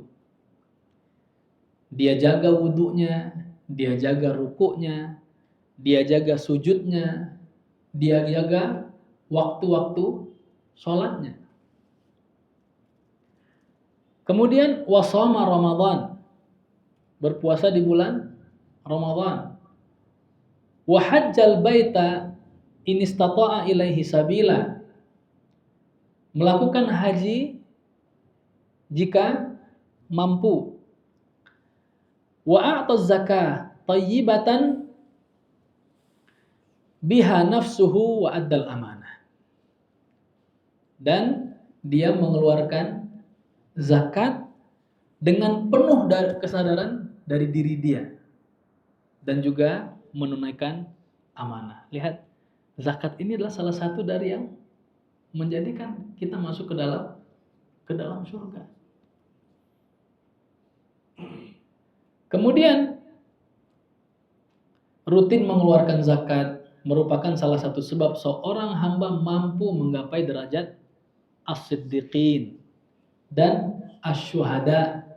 Dia jaga wudunya, dia jaga rukuknya, dia jaga sujudnya, dia jaga waktu-waktu sholatnya. Kemudian wasama Ramadan, berpuasa di bulan Ramadan. Wa hajjal baita in istata'a ilaihi sabila, melakukan haji jika mampu. Wa a'ta zakah tayyibatan biha nafsuhu wa addal amanah. Dan dia mengeluarkan zakat dengan penuh kesadaran dari diri dia, dan juga menunaikan amanah. Lihat, zakat ini adalah salah satu dari yang menjadikan kita masuk ke dalam surga. Kemudian rutin mengeluarkan zakat merupakan salah satu sebab seorang hamba mampu menggapai derajat as-siddiqin dan asy-syuhada.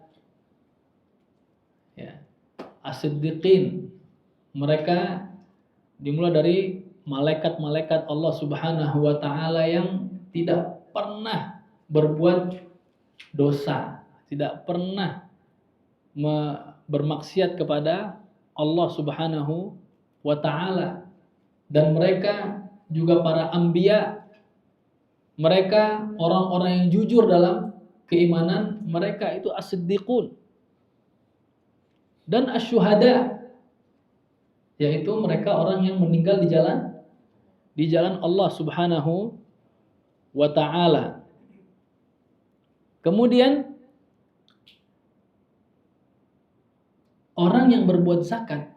Ya. As-siddiqin, mereka dimulai dari malaikat-malaikat Allah Subhanahu wa taala yang tidak pernah berbuat dosa, tidak pernah bermaksiat kepada Allah Subhanahu wa taala. Dan mereka juga para anbiya, mereka orang-orang yang jujur dalam keimanan mereka, itu as-siddiqun. Dan asy-syuhada, yaitu mereka orang yang meninggal di jalan Allah Subhanahu wa taala. Kemudian orang yang berbuat zakat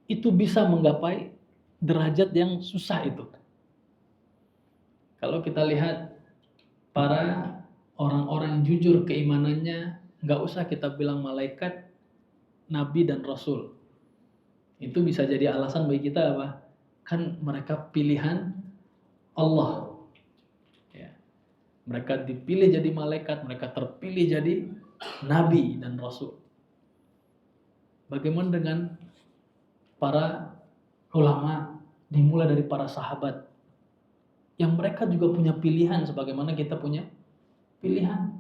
itu bisa menggapai derajat yang susah itu. Kalau kita lihat para orang-orang yang jujur keimanannya, nggak usah kita bilang malaikat, nabi dan rasul. Itu bisa jadi alasan bagi kita apa? Kan mereka pilihan Allah. Ya. Mereka dipilih jadi malaikat, mereka terpilih jadi nabi dan rasul. Bagaimana dengan para ulama, dimulai dari para sahabat yang mereka juga punya pilihan sebagaimana kita punya pilihan.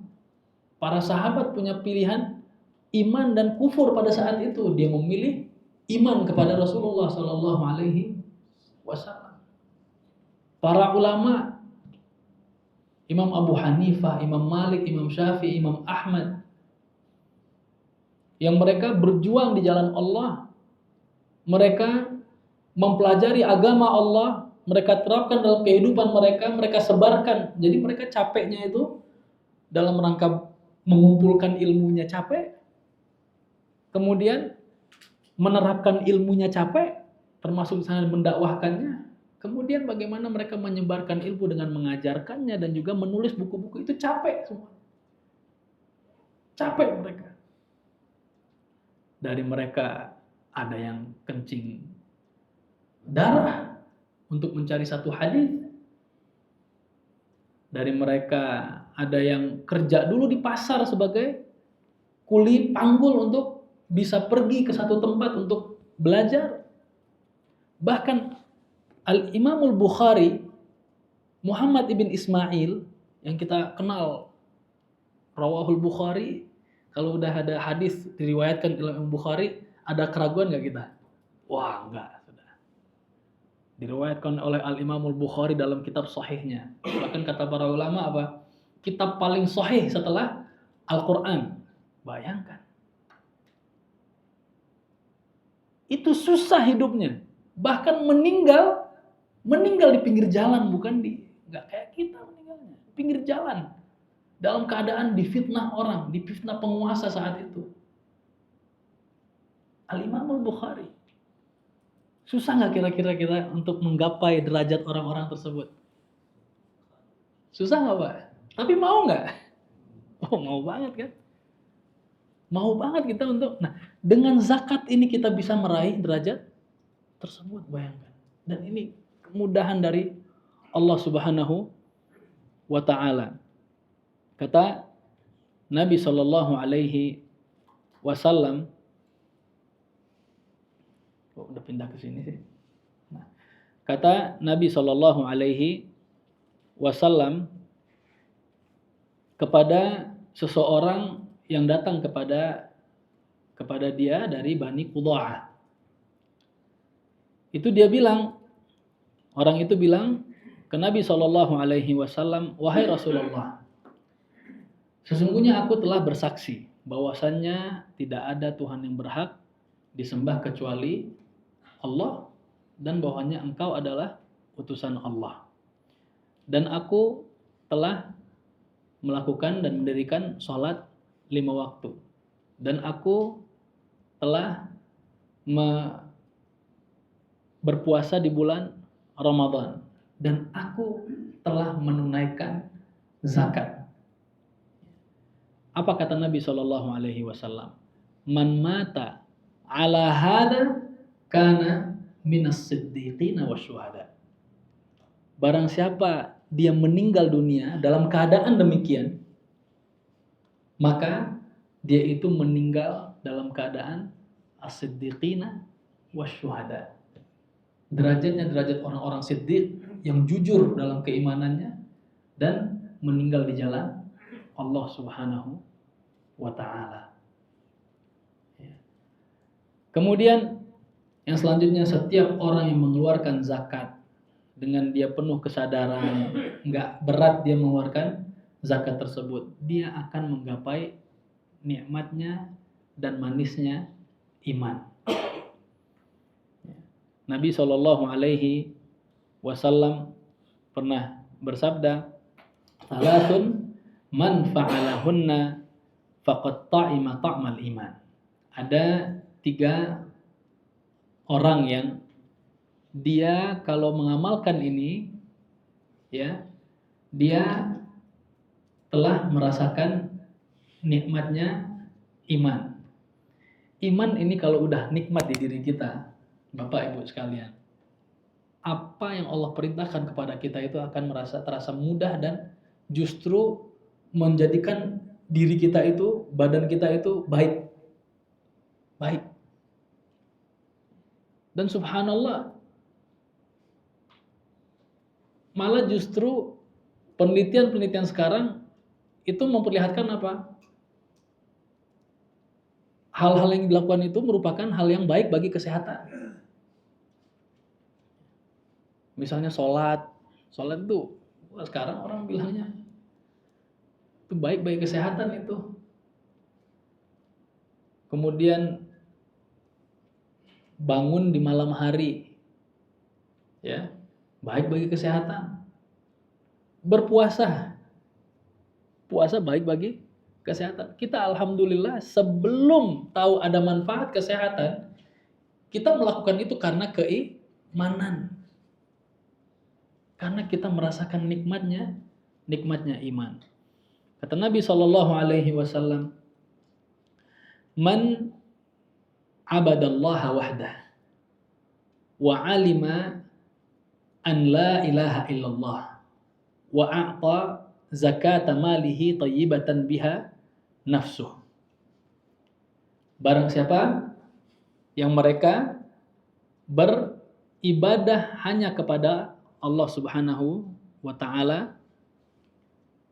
Para sahabat punya pilihan iman dan kufur pada saat itu. Dia memilih iman kepada Rasulullah Shallallahu Alaihi Wasallam. Para ulama, Imam Abu Hanifah, Imam Malik, Imam Syafi'i, Imam Ahmad, yang mereka berjuang di jalan Allah, mereka mempelajari agama Allah, mereka terapkan dalam kehidupan mereka, mereka sebarkan. Jadi mereka capeknya itu dalam rangka mengumpulkan ilmunya capek, kemudian menerapkan ilmunya capek, termasuk sana mendakwahkannya, kemudian bagaimana mereka menyebarkan ilmu dengan mengajarkannya dan juga menulis buku-buku itu capek semua. Capek mereka. Dari mereka ada yang kencing darah untuk mencari satu hadis. Dari mereka ada yang kerja dulu di pasar sebagai kuli panggul untuk bisa pergi ke satu tempat untuk belajar. Bahkan Al-Imamul Bukhari, Muhammad ibn Ismail, yang kita kenal Rawahul Bukhari, kalau udah ada hadis diriwayatkan oleh Imam Bukhari, ada keraguan nggak kita? Wah, enggak. Diriwayatkan oleh Al-Imamul Bukhari dalam kitab sahihnya. Bahkan kata para ulama apa? Kitab paling sahih setelah Al-Quran. Bayangkan. Itu susah hidupnya. Bahkan meninggal di pinggir jalan, bukan nggak kayak kita meninggalnya. Pinggir jalan. Dalam keadaan difitnah orang, difitnah penguasa saat itu. Al-Imamul Bukhari. Susah nggak kira-kira kita untuk menggapai derajat orang-orang tersebut? Susah nggak Pak? Tapi mau nggak? Oh mau banget kan? Mau banget kita untuk, nah dengan zakat ini kita bisa meraih derajat tersebut, bayangkan. Dan ini kemudahan dari Allah Subhanahu wa Ta'ala. Kata Nabi Shallallahu Alaihi Wasallam, udah pindah ke sini sih. Nah, kata Nabi Shallallahu Alaihi Wasallam kepada seseorang yang datang kepada dia dari Bani Qudha'ah. Itu dia bilang, orang itu bilang ke Nabi Shallallahu Alaihi Wasallam, wahai Rasulullah, sesungguhnya aku telah bersaksi bahwasannya tidak ada Tuhan yang berhak disembah kecuali Allah, dan bahwanya engkau adalah utusan Allah. Dan aku telah melakukan dan mendirikan sholat 5 waktu. Dan aku telah berpuasa di bulan Ramadan. Dan aku telah menunaikan zakat. Apa kata Nabi SAW? Man mata ala hada kana minas siddiqina wasyuhada. Barang siapa dia meninggal dunia dalam keadaan demikian, maka dia itu meninggal dalam keadaan as-siddiqina wasyuhada. Derajatnya derajat orang-orang siddiq yang jujur dalam keimanannya dan meninggal di jalan Allah Subhanahu wa Ta'ala. Kemudian yang selanjutnya, setiap orang yang mengeluarkan zakat dengan dia penuh kesadaran, nggak berat dia mengeluarkan zakat tersebut, dia akan menggapai nikmatnya dan manisnya iman. Nabi Shallallahu Alaihi Wasallam pernah bersabda, "Salatun man fa'alahunna faqad ta'ima ta'mal iman." Ada 3 orang yang dia kalau mengamalkan ini, ya, dia telah merasakan nikmatnya iman. Iman ini kalau udah nikmat di diri kita, Bapak Ibu sekalian, apa yang Allah perintahkan kepada kita itu akan terasa mudah dan justru menjadikan diri kita itu, badan kita itu baik. Dan subhanallah, malah justru penelitian-penelitian sekarang itu memperlihatkan apa? Hal-hal yang dilakukan itu merupakan hal yang baik bagi kesehatan. Misalnya sholat itu sekarang orang bilangnya itu baik bagi kesehatan itu. Kemudian bangun di malam hari, ya, baik bagi kesehatan. Berpuasa, puasa baik bagi kesehatan. Kita alhamdulillah sebelum tahu ada manfaat kesehatan, kita melakukan itu karena keimanan. Karena kita merasakan nikmatnya iman. Kata Nabi SAW, "Man abadallaha wahdah wa alima an la ilaha illallah wa a'ta zakata malihi tayyibatan biha nafsuh." Barang siapa yang mereka beribadah hanya kepada Allah Subhanahu wa ta'ala,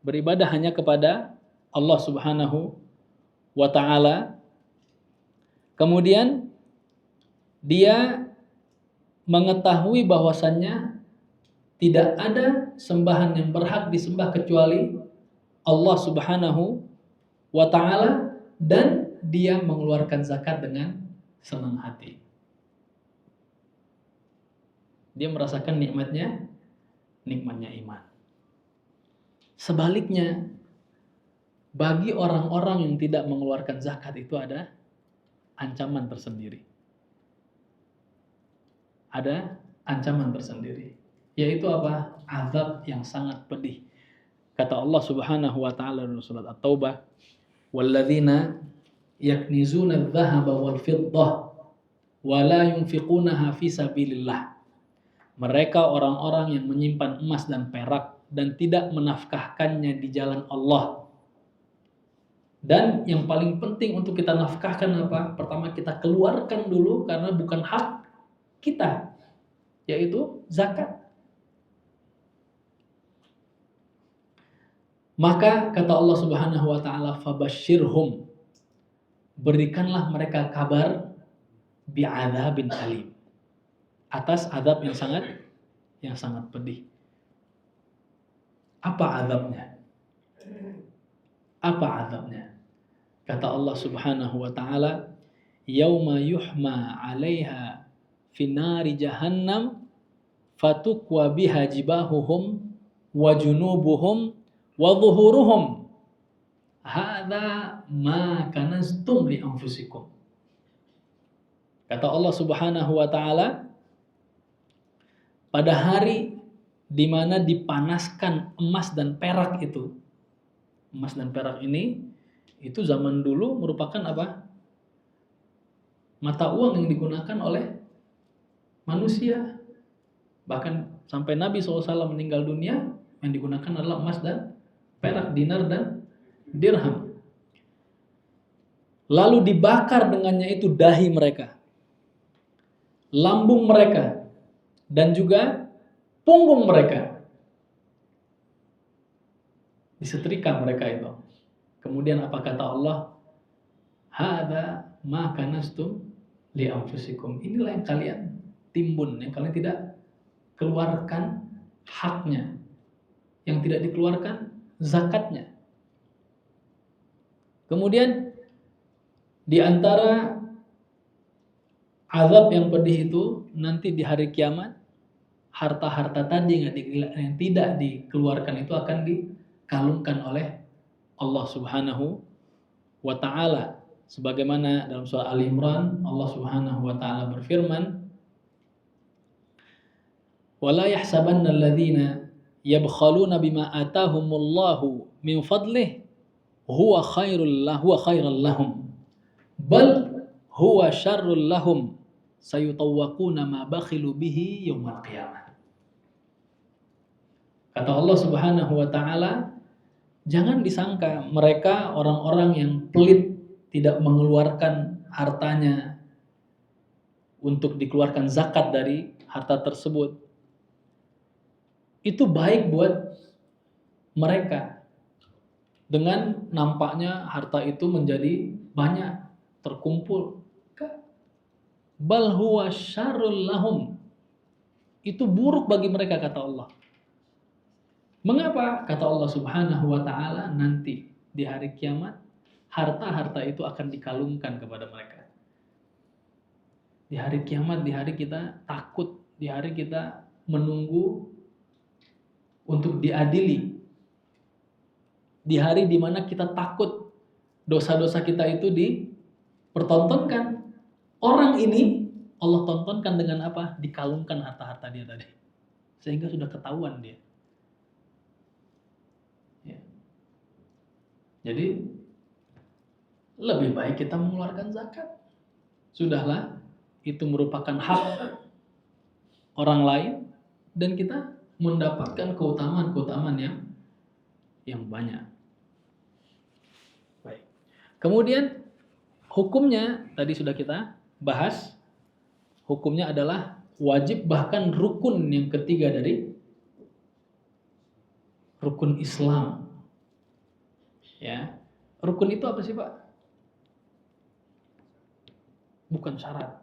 beribadah hanya kepada Allah Subhanahu wa ta'ala, kemudian dia mengetahui bahwasannya tidak ada sembahan yang berhak disembah kecuali Allah Subhanahu wa ta'ala, dan dia mengeluarkan zakat dengan senang hati. Dia merasakan nikmatnya iman. Sebaliknya, bagi orang-orang yang tidak mengeluarkan zakat itu ada ancaman tersendiri. Ada ancaman tersendiri, yaitu apa? Azab yang sangat pedih. Kata Allah Subhanahu wa ta'ala dalam surat At-Taubah, "Walladzina yaknizuna adh-dhahaba wal fiddah wa la yunfiqunaha fi sabilillah." Mereka orang-orang yang menyimpan emas dan perak dan tidak menafkahkannya di jalan Allah. Dan yang paling penting untuk kita nafkahkan apa? Pertama, kita keluarkan dulu karena bukan hak kita, yaitu zakat. Maka kata Allah Subhanahu wa ta'ala, "Fabashshirhum," berikanlah mereka kabar, bi'adzabin alim, atas azab yang sangat pedih. Apa azabnya? Kata Allah Subhanahu wa ta'ala, "Yauma yuhma 'alaiha finari jahannam fatukwa biha jibahuhum wa junubuhum wa dhuhuruhum hadza ma kanaztum li anfusikum." Kata Allah Subhanahu wa ta'ala, pada hari di mana dipanaskan emas dan perak itu. Emas dan perak ini itu zaman dulu merupakan apa? Mata uang yang digunakan oleh manusia. Bahkan sampai Nabi SAW meninggal dunia, yang digunakan adalah emas dan perak, dinar dan dirham. Lalu dibakar dengannya itu dahi mereka, lambung mereka, dan juga punggung mereka. Disetrika mereka itu. Kemudian apa kata Allah? Hadza ma kanastum li anfusikum. Inilah yang kalian timbun, yang kalian tidak keluarkan haknya, yang tidak dikeluarkan zakatnya. Kemudian di antara azab yang pedih itu nanti di hari kiamat, harta-harta tadi yang tidak dikeluarkan itu akan dikalungkan oleh Allah Subhanahu wa ta'ala. Sebagaimana dalam surah Ali Imran, Allah Subhanahu wa ta'ala berfirman, "Wala yahsabanna alladhina yabkhaluna bima atahumullahu min fadlih huwa khairal lahum bal huwa syarrul lahum sayutawwaquna ma bakhilu bihi yaumil qiyamah." Kata Allah Subhanahu wa ta'ala, jangan disangka mereka orang-orang yang pelit, tidak mengeluarkan hartanya untuk dikeluarkan zakat dari harta tersebut, itu baik buat mereka. Dengan nampaknya harta itu menjadi banyak, terkumpul. Bal huwa syarrul lahum. Itu buruk bagi mereka, kata Allah. Mengapa? Kata Allah Subhanahu wa taala, nanti di hari kiamat harta-harta itu akan dikalungkan kepada mereka. Di hari kiamat, di hari kita takut, di hari kita menunggu untuk diadili. Di hari dimana kita takut dosa-dosa kita itu dipertontonkan. Orang ini Allah tontonkan dengan apa? Dikalungkan harta-harta dia tadi. Sehingga sudah ketahuan dia. Ya. Jadi lebih baik kita mengeluarkan zakat. Sudahlah, itu merupakan hak orang lain dan kita mendapatkan keutamaan-keutamaan yang banyak. Baik. Kemudian hukumnya tadi sudah kita bahas. Hukumnya adalah wajib, bahkan rukun yang ketiga dari rukun Islam. Ya. Rukun itu apa sih, Pak? Bukan syarat.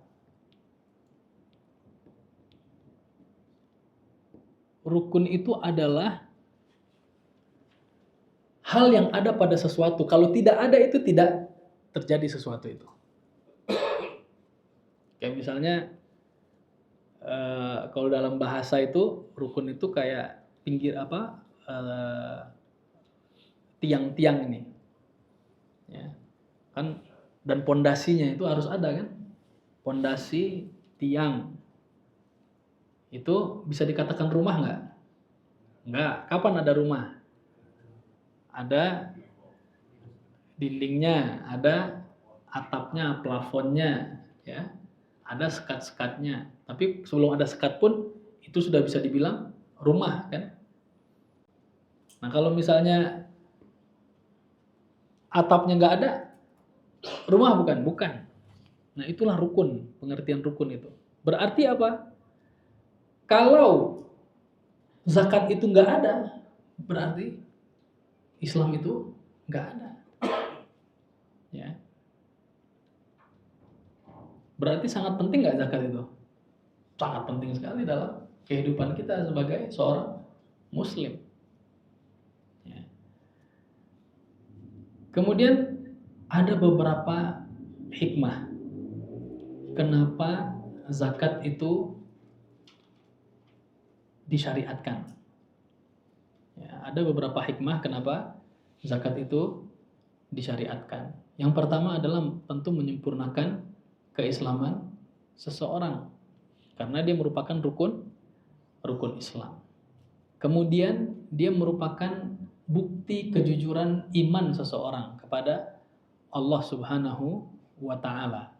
Rukun itu adalah hal yang ada pada sesuatu. Kalau tidak ada itu tidak terjadi sesuatu itu. Kayak misalnya kalau dalam bahasa itu rukun itu kayak pinggir apa tiang-tiang ini, ya kan, dan pondasinya itu harus ada kan, pondasi tiang itu bisa dikatakan rumah nggak? Nggak. Kapan ada rumah? Ada dindingnya, ada atapnya, plafonnya, ya, ada sekat-sekatnya. Tapi sebelum ada sekat pun itu sudah bisa dibilang rumah kan. Nah kalau misalnya atapnya nggak ada, rumah bukan? Bukan. Nah itulah rukun, pengertian rukun itu. Berarti apa? Kalau zakat itu nggak ada, berarti Islam itu nggak ada. Ya. Berarti sangat penting nggak zakat itu? Sangat penting sekali dalam kehidupan kita sebagai seorang Muslim. Ya. Kemudian ada beberapa hikmah kenapa zakat itu disyariatkan. Ya, ada beberapa hikmah kenapa zakat itu disyariatkan. Yang pertama adalah tentu menyempurnakan keislaman seseorang karena dia merupakan rukun Islam. Kemudian dia merupakan bukti kejujuran iman seseorang kepada Allah Subhanahu wa taala.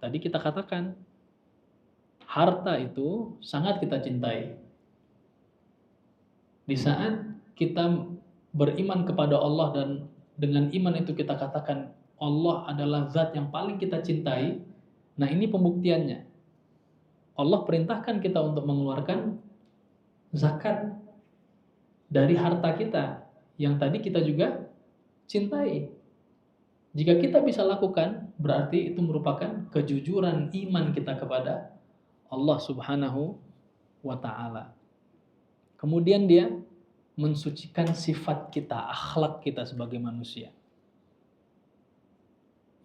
Tadi kita katakan harta itu sangat kita cintai. Di saat kita beriman kepada Allah dan dengan iman itu kita katakan Allah adalah zat yang paling kita cintai. Nah ini pembuktiannya. Allah perintahkan kita untuk mengeluarkan zakat dari harta kita yang tadi kita juga cintai. Jika kita bisa lakukan, berarti itu merupakan kejujuran iman kita kepada Allah Subhanahu wa taala. Kemudian dia mensucikan sifat kita, akhlak kita sebagai manusia.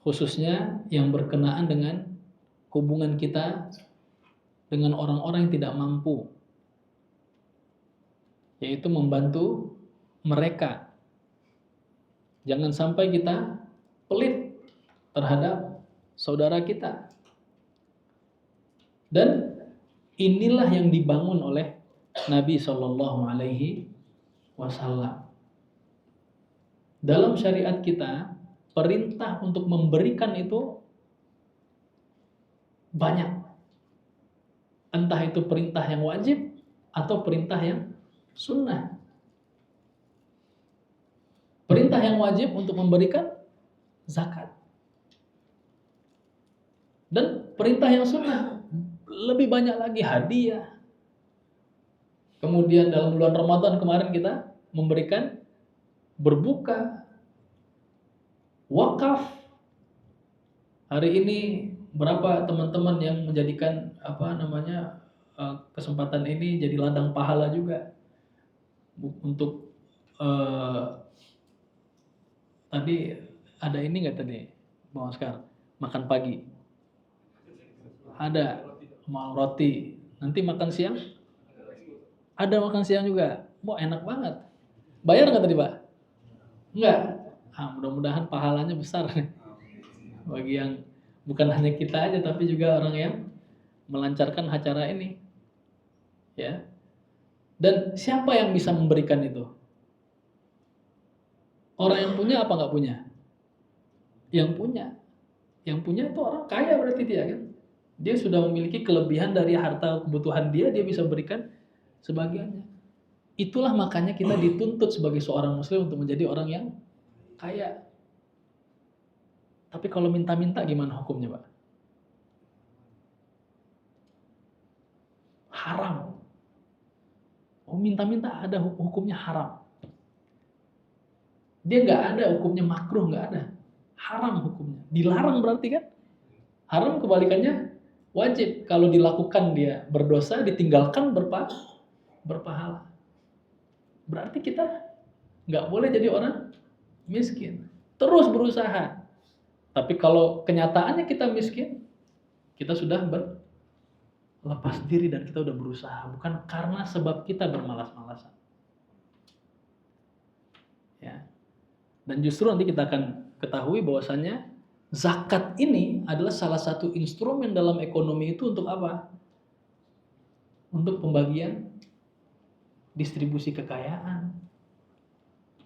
Khususnya yang berkenaan dengan hubungan kita dengan orang-orang yang tidak mampu. Yaitu membantu mereka. Jangan sampai kita pelit terhadap saudara kita. Dan inilah yang dibangun oleh Nabi Shallallahu Alaihi Wasallam. Dalam syariat kita, perintah untuk memberikan itu banyak. Entah itu perintah yang wajib atau perintah yang sunnah. Perintah yang wajib untuk memberikan zakat. Dan perintah yang sunnah lebih banyak lagi hadiah. Kemudian dalam bulan Ramadan kemarin kita memberikan berbuka, wakaf. Hari ini berapa teman-teman yang menjadikan kesempatan ini jadi ladang pahala juga untuk tadi ada ini nggak tadi Bang Oscar makan pagi ada mau roti, nanti makan siang ada makan siang juga. Wah enak banget. Bayar nggak tadi Pak? Enggak. Mudah-mudahan pahalanya besar bagi yang bukan hanya kita aja tapi juga orang yang melancarkan acara ini, ya. Dan siapa yang bisa memberikan itu? Orang yang punya apa nggak punya? Yang punya. Yang punya itu orang kaya berarti dia kan. Dia sudah memiliki kelebihan dari harta kebutuhan dia bisa berikan sebagiannya. Itulah makanya kita dituntut sebagai seorang muslim untuk menjadi orang yang kaya. Tapi kalau minta-minta gimana hukumnya, Pak? Haram. Oh, minta-minta ada hukumnya haram. Dia nggak ada hukumnya makruh, nggak ada. Haram hukumnya. Dilarang berarti kan? Haram kebalikannya wajib. Kalau dilakukan dia berdosa, ditinggalkan berpahala. Berarti kita nggak boleh jadi orang miskin. Terus berusaha. Tapi kalau kenyataannya kita miskin, kita sudah berlepas diri dan kita udah berusaha. Bukan karena sebab kita bermalas-malasan. Ya. Dan justru nanti kita akan ketahui bahwasannya zakat ini adalah salah satu instrumen dalam ekonomi itu untuk apa? Untuk pembagian distribusi kekayaan.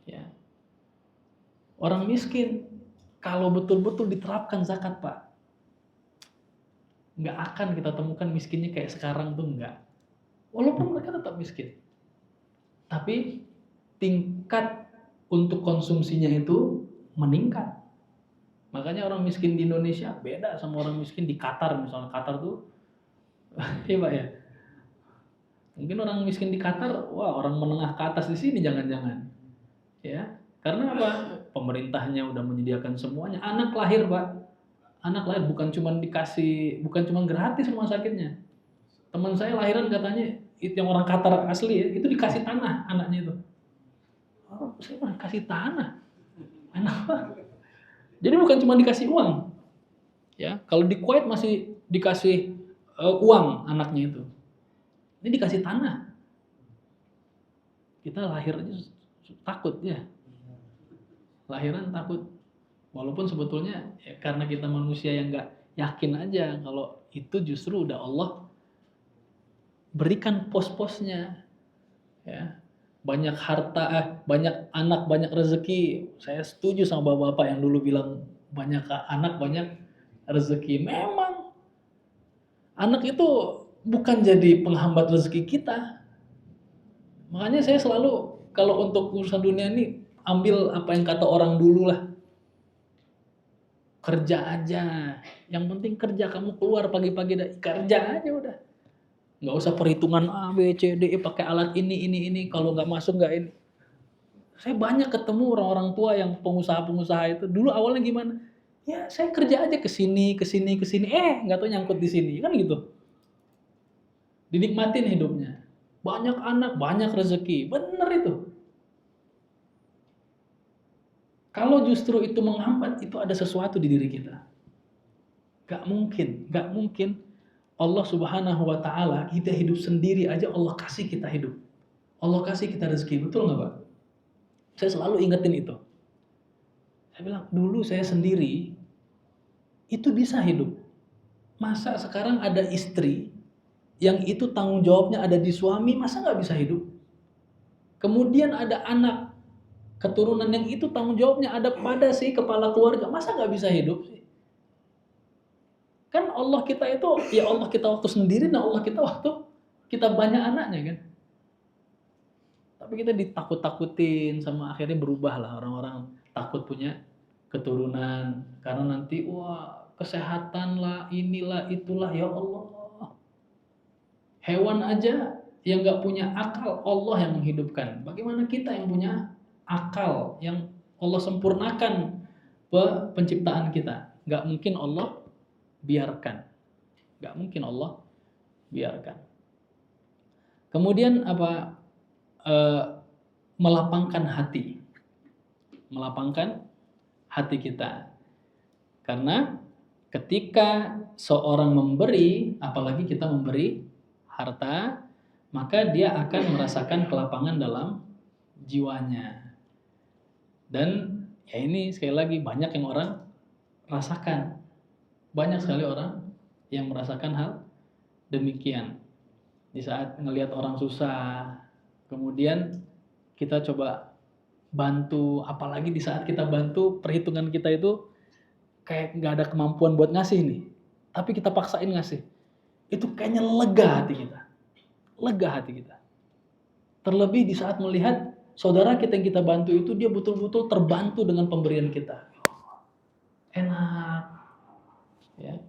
Ya. Orang miskin kalau betul-betul diterapkan zakat, Pak, nggak akan kita temukan miskinnya kayak sekarang tuh nggak. Walaupun mereka tetap miskin, tapi tingkat untuk konsumsinya itu meningkat. Makanya orang miskin di Indonesia beda sama orang miskin di Qatar misalnya. Qatar tuh, iya Pak ya. Mungkin orang miskin di Qatar, wah orang menengah ke atas di sini jangan-jangan, ya. Karena apa? Pemerintahnya udah menyediakan semuanya. Anak lahir, Pak. Anak lahir bukan cuma gratis rumah sakitnya. Teman saya lahiran katanya, itu yang orang Qatar asli ya, itu dikasih tanah anaknya itu. Oh, saya mah kasih tanah. Enak banget. Jadi bukan cuma dikasih uang. Ya, kalau di Kuwait masih dikasih uang anaknya itu. Ini dikasih tanah. Kita lahir aja takut ya. Lahiran takut. Walaupun sebetulnya ya, karena kita manusia yang nggak yakin aja kalau itu justru udah Allah berikan pos-posnya. Ya. Banyak harta, banyak anak, banyak rezeki. Saya setuju sama bapak-bapak yang dulu bilang banyak anak, banyak rezeki. Memang anak itu bukan jadi penghambat rezeki kita. Makanya saya selalu kalau untuk urusan dunia ini ambil apa yang kata orang dulu lah. Kerja aja. Yang penting kerja, kamu keluar pagi-pagi kerja aja udah. Nggak usah perhitungan A, B, C, D, E pakai alat ini. Kalau nggak masuk nggak ini. Saya banyak ketemu orang-orang tua yang pengusaha-pengusaha itu. Dulu awalnya gimana? Ya saya kerja aja ke sini. Nggak tahu nyangkut di sini. Kan gitu. Dinikmatin hidupnya. Banyak anak, banyak rezeki. Bener itu. Kalau justru itu menghambat, itu ada sesuatu di diri kita. Gak mungkin Allah Subhanahu wa Ta'ala kita hidup sendiri aja Allah kasih kita hidup. Allah kasih kita rezeki, betul nggak Pak? Saya selalu ingetin itu. Saya bilang, dulu saya sendiri itu bisa hidup. Masa sekarang ada istri yang itu tanggung jawabnya ada di suami, masa nggak bisa hidup? Kemudian ada anak keturunan yang itu tanggung jawabnya ada pada si kepala keluarga, masa nggak bisa hidup sih? Kan Allah kita itu, ya Allah kita waktu sendiri, nah Allah kita waktu kita banyak anaknya kan. Tapi kita ditakut-takutin sama akhirnya berubah lah orang-orang takut punya keturunan. Karena nanti wah kesehatan lah, inilah, itulah ya Allah. Hewan aja yang nggak punya akal, Allah yang menghidupkan. Bagaimana kita yang punya akal, yang Allah sempurnakan penciptaan kita? Nggak mungkin Allah biarkan. Nggak mungkin Allah biarkan. Kemudian apa? Eh, melapangkan hati. Melapangkan hati kita. Karena ketika seorang memberi, apalagi kita memberi harta, maka dia akan merasakan kelapangan dalam jiwanya. Dan ya ini sekali lagi banyak yang orang rasakan. Banyak sekali orang yang merasakan hal demikian. Di saat ngelihat orang susah, kemudian kita coba bantu, apalagi di saat kita bantu, perhitungan kita itu kayak nggak ada kemampuan buat ngasih nih, tapi kita paksain ngasih, itu kayaknya lega hati kita, lega hati kita. Terlebih di saat melihat saudara kita yang kita bantu itu dia betul-betul terbantu dengan pemberian kita, enak, ya.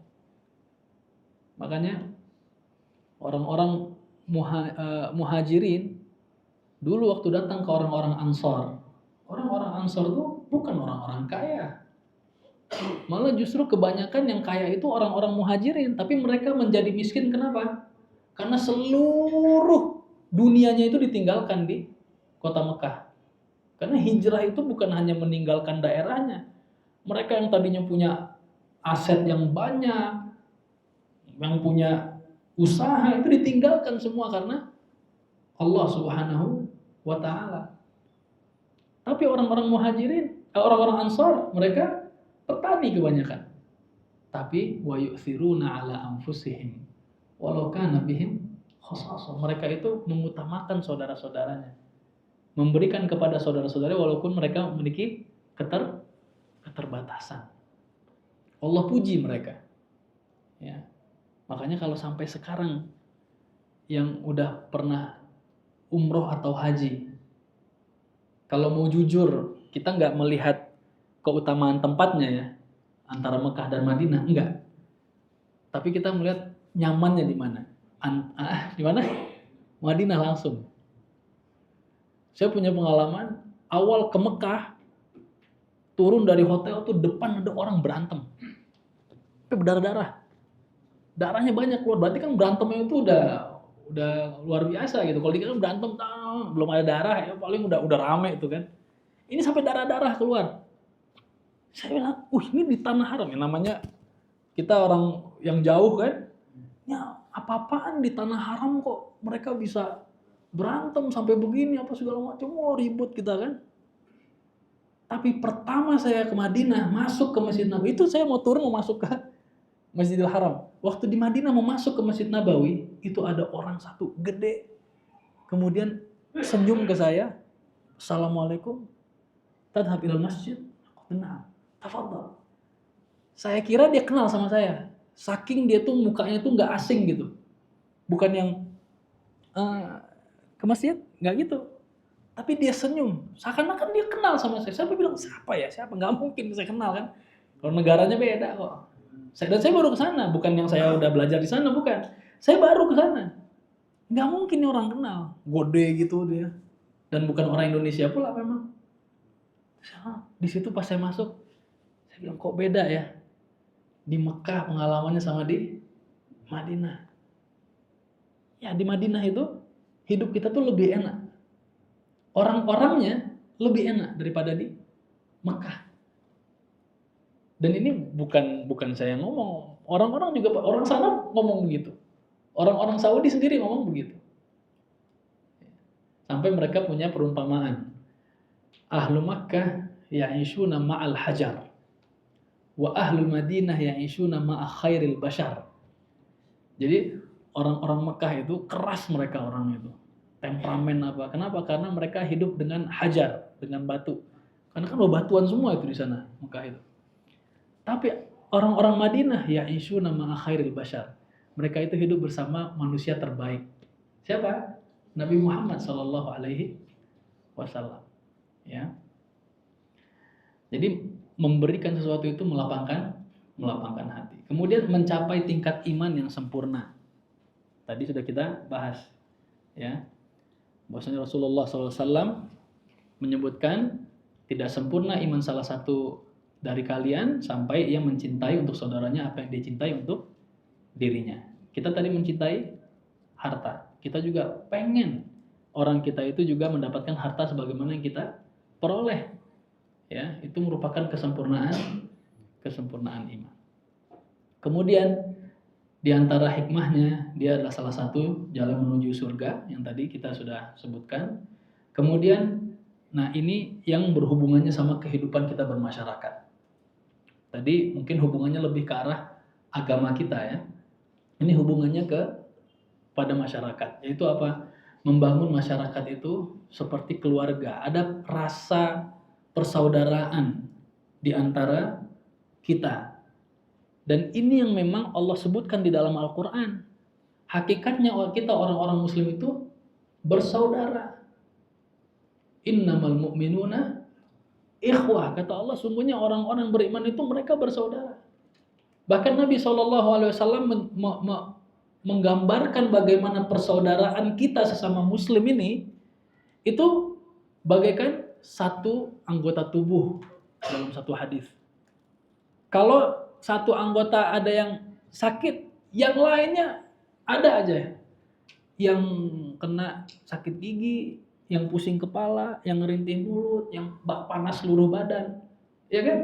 Makanya orang-orang muhajirin dulu waktu datang ke orang-orang Ansor itu bukan orang-orang kaya. Malah justru kebanyakan yang kaya itu orang-orang muhajirin, tapi mereka menjadi miskin kenapa? Karena seluruh dunianya itu ditinggalkan di kota Mekah. Karena hijrah itu bukan hanya meninggalkan daerahnya. Mereka yang tadinya punya aset yang banyak, yang punya usaha itu ditinggalkan semua karena Allah Subhanahu wa taala. Tapi orang-orang muhajirin, orang-orang Ansar, mereka petani kebanyakan. Tapi wa yu'thiruna ala anfusihim walau kana bihim khasasah. Mereka itu mengutamakan saudara-saudaranya. Memberikan kepada saudara-saudara walaupun mereka memiliki keterbatasan. Allah puji mereka. Ya. Makanya kalau sampai sekarang yang udah pernah umroh atau haji, kalau mau jujur, kita nggak melihat keutamaan tempatnya ya, antara Mekah dan Madinah, enggak. Tapi kita melihat nyamannya di mana? Di mana? Madinah langsung. Saya punya pengalaman, awal ke Mekah, turun dari hotel tuh depan ada orang berantem. Tapi berdarah-darah. Darahnya banyak keluar, berarti kan berantemnya itu udah luar biasa gitu. Kalau dikira berantem belum ada darah, ya paling udah rame itu kan. Ini sampai darah-darah keluar. Saya bilang, ini di tanah haram ya, namanya kita orang yang jauh kan, ya apa-apaan di tanah haram kok mereka bisa berantem sampai begini apa segala macam, ribut kita kan. Tapi pertama saya ke Madinah, masuk ke Masjid Nabawi, itu saya mau turun mau masuk ke Masjidil Haram. Waktu di Madinah mau masuk ke Masjid Nabawi, itu ada orang satu gede, kemudian senyum ke saya, Assalamualaikum, tadhhab ilal masjid, kenal. Tafadhal. Saya kira dia kenal sama saya. Saking dia tuh mukanya tuh nggak asing gitu. Bukan yang ke masjid, nggak gitu. Tapi dia senyum. Seakan-akan dia kenal sama saya. Saya bilang, siapa ya? Siapa? Nggak mungkin saya kenal kan. Kalau negaranya beda kok. Dan saya baru ke sana. Bukan yang saya udah belajar di sana, bukan. Saya baru ke sana. Nggak mungkin nih orang kenal. Gede gitu dia. Dan bukan orang Indonesia pula memang. Di situ pas saya masuk, saya bilang kok beda ya, di Mekah pengalamannya sama di Madinah. Ya di Madinah itu hidup kita tuh lebih enak, orang-orangnya lebih enak daripada di Mekah. Dan ini bukan saya ngomong, orang-orang juga, orang sana ngomong begitu, orang-orang Saudi sendiri ngomong begitu. Sampai mereka punya perumpamaan, ahlu Makkah ya'ishuna ma'al hajar wa ahlul Madinah ya'ishuna ma'a khairil bashar. Jadi orang-orang Mekah itu keras, mereka orang itu. Temperamen apa? Kenapa? Karena mereka hidup dengan hajar, dengan batu. Karena kan batuan semua itu di sana, Mekah itu. Tapi orang-orang Madinah ya'ishuna ma'a khairil bashar. Mereka itu hidup bersama manusia terbaik. Siapa? Nabi Muhammad sallallahu alaihi wasallam. Ya. Jadi memberikan sesuatu itu melapangkan hati. Kemudian mencapai tingkat iman yang sempurna. Tadi sudah kita bahas, ya. Bahwasanya Rasulullah SAW menyebutkan tidak sempurna iman salah satu dari kalian sampai ia mencintai untuk saudaranya apa yang dia cintai untuk dirinya. Kita tadi mencintai harta. Kita juga pengen orang kita itu juga mendapatkan harta sebagaimana yang kita peroleh. Ya, itu merupakan kesempurnaan iman. Kemudian di antara hikmahnya dia adalah salah satu jalan menuju surga yang tadi kita sudah sebutkan. Kemudian nah ini yang berhubungannya sama kehidupan kita bermasyarakat. Tadi mungkin hubungannya lebih ke arah agama kita ya. Ini hubungannya pada masyarakat, yaitu apa? Membangun masyarakat itu seperti keluarga. Ada rasa persaudaraan di antara kita. Dan ini yang memang Allah sebutkan di dalam Al-Quran. Hakikatnya kita orang-orang muslim itu bersaudara. Innamal mu'minuna ikhwah. Kata Allah, sungguhnya orang-orang beriman itu mereka bersaudara. Bahkan Nabi SAW menggambarkan bagaimana persaudaraan kita sesama muslim ini itu bagaikan satu anggota tubuh dalam satu hadis. Kalau satu anggota ada yang sakit, yang lainnya ada aja yang kena sakit gigi, yang pusing kepala, yang ngerintih mulut, yang panas seluruh badan, ya kan?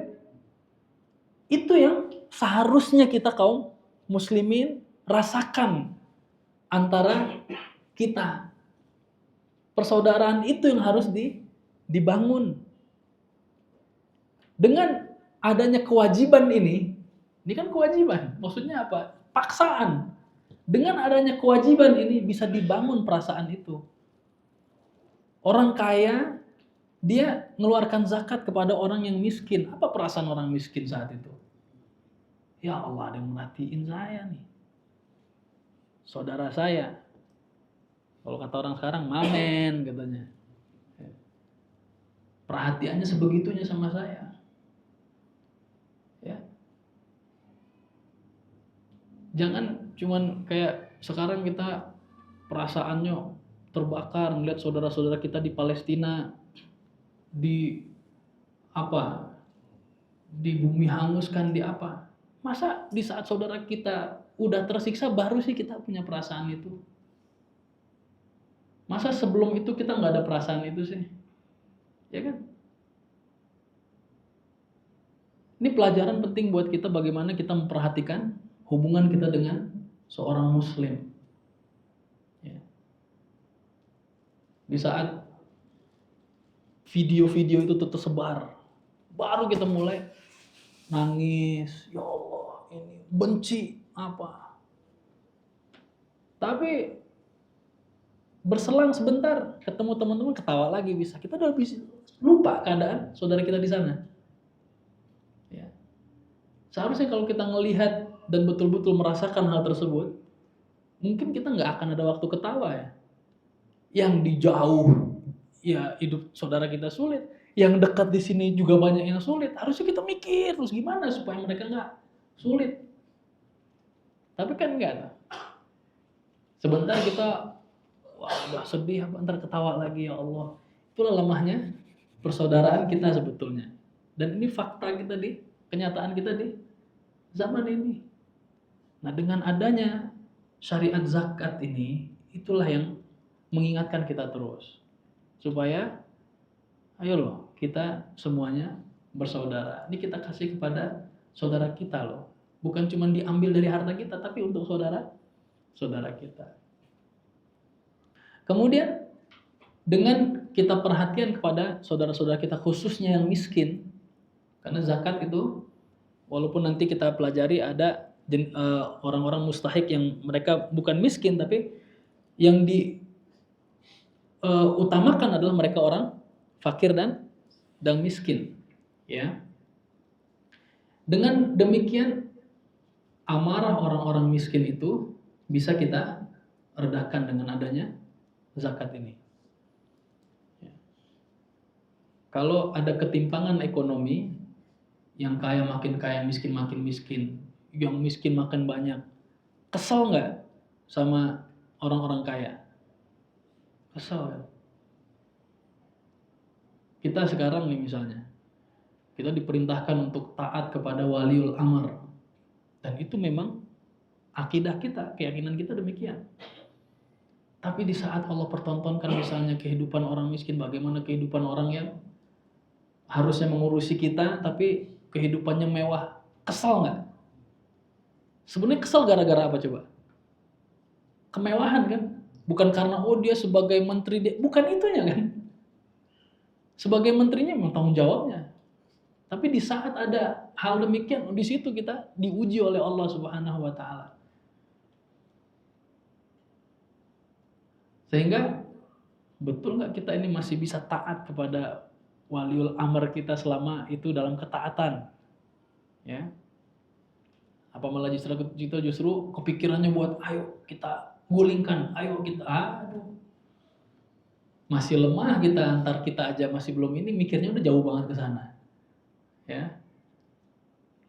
Itu yang seharusnya kita kaum muslimin rasakan antara kita. Persaudaraan itu yang harus dibangun. Dengan adanya kewajiban ini kan kewajiban. Maksudnya apa? Paksaan. Dengan adanya kewajiban ini bisa dibangun perasaan itu. Orang kaya dia mengeluarkan zakat kepada orang yang miskin. Apa perasaan orang miskin saat itu? Ya Allah, ada yang merhatiin saya nih. Saudara saya. Kalau kata orang sekarang, mamen katanya. Perhatiannya sebegitunya sama saya. Ya. Jangan cuman kayak sekarang kita perasaannya terbakar ngeliat saudara-saudara kita di Palestina di bumi hanguskan di apa. Masa di saat saudara kita udah tersiksa baru sih kita punya perasaan itu? Masa sebelum itu kita nggak ada perasaan itu sih? Ya kan? Ini pelajaran penting buat kita bagaimana kita memperhatikan hubungan kita dengan seorang muslim. Ya. Di saat video-video itu tersebar, baru kita mulai nangis, ya Allah ini benci apa. Tapi berselang sebentar ketemu teman-teman ketawa lagi bisa. Kita udah bisa lupa keadaan saudara kita di sana. Ya. Seharusnya kalau kita ngelihat dan betul-betul merasakan hal tersebut, mungkin kita nggak akan ada waktu ketawa ya. Yang di jauh, ya hidup saudara kita sulit. Yang dekat di sini juga banyak yang sulit. Harusnya kita mikir terus gimana supaya mereka nggak sulit. Tapi kan enggak. Sebentar kita, wah udah sedih, ntar ketawa lagi ya Allah. Itulah lemahnya persaudaraan kita sebetulnya. Dan ini fakta kita kenyataan kita di zaman ini. Nah dengan adanya syariat zakat ini, itulah yang mengingatkan kita terus. Supaya, ayo loh, kita semuanya bersaudara. Ini kita kasih kepada saudara kita loh. Bukan cuma diambil dari harta kita, tapi untuk saudara kita. Kemudian, dengan kita perhatian kepada saudara-saudara kita, khususnya yang miskin. Karena zakat itu, walaupun nanti kita pelajari ada orang-orang mustahik yang mereka bukan miskin, tapi yang utamakan adalah mereka orang fakir dan miskin, ya. Dengan demikian amarah orang-orang miskin itu bisa kita redakan dengan adanya zakat ini. Ya. Kalau ada ketimpangan ekonomi, yang kaya makin kaya, miskin makin miskin, yang miskin makin banyak, kesel nggak sama orang-orang kaya. Kesel kan? Kita sekarang nih misalnya, kita diperintahkan untuk taat kepada waliul amr. Dan itu memang akidah kita, keyakinan kita demikian. Tapi di saat Allah pertontonkan misalnya kehidupan orang miskin, bagaimana kehidupan orang yang harusnya mengurusi kita, tapi kehidupannya mewah, kesel nggak? Sebenarnya kesel gara-gara apa coba? Kemewahan kan? Bukan karena dia sebagai menteri, bukan itunya kan? Sebagai menterinya memang tanggung jawabnya. Tapi di saat ada hal demikian, di situ kita diuji oleh Allah Subhanahu wa taala. Sehingga betul nggak kita ini masih bisa taat kepada waliul amr kita selama itu dalam ketaatan? Ya. Apa malah justru kepikirannya buat ayo kita gulingkan, ayo kita aduh. Masih lemah kita, antar kita aja masih belum ini, mikirnya udah jauh banget ke sana. Ya.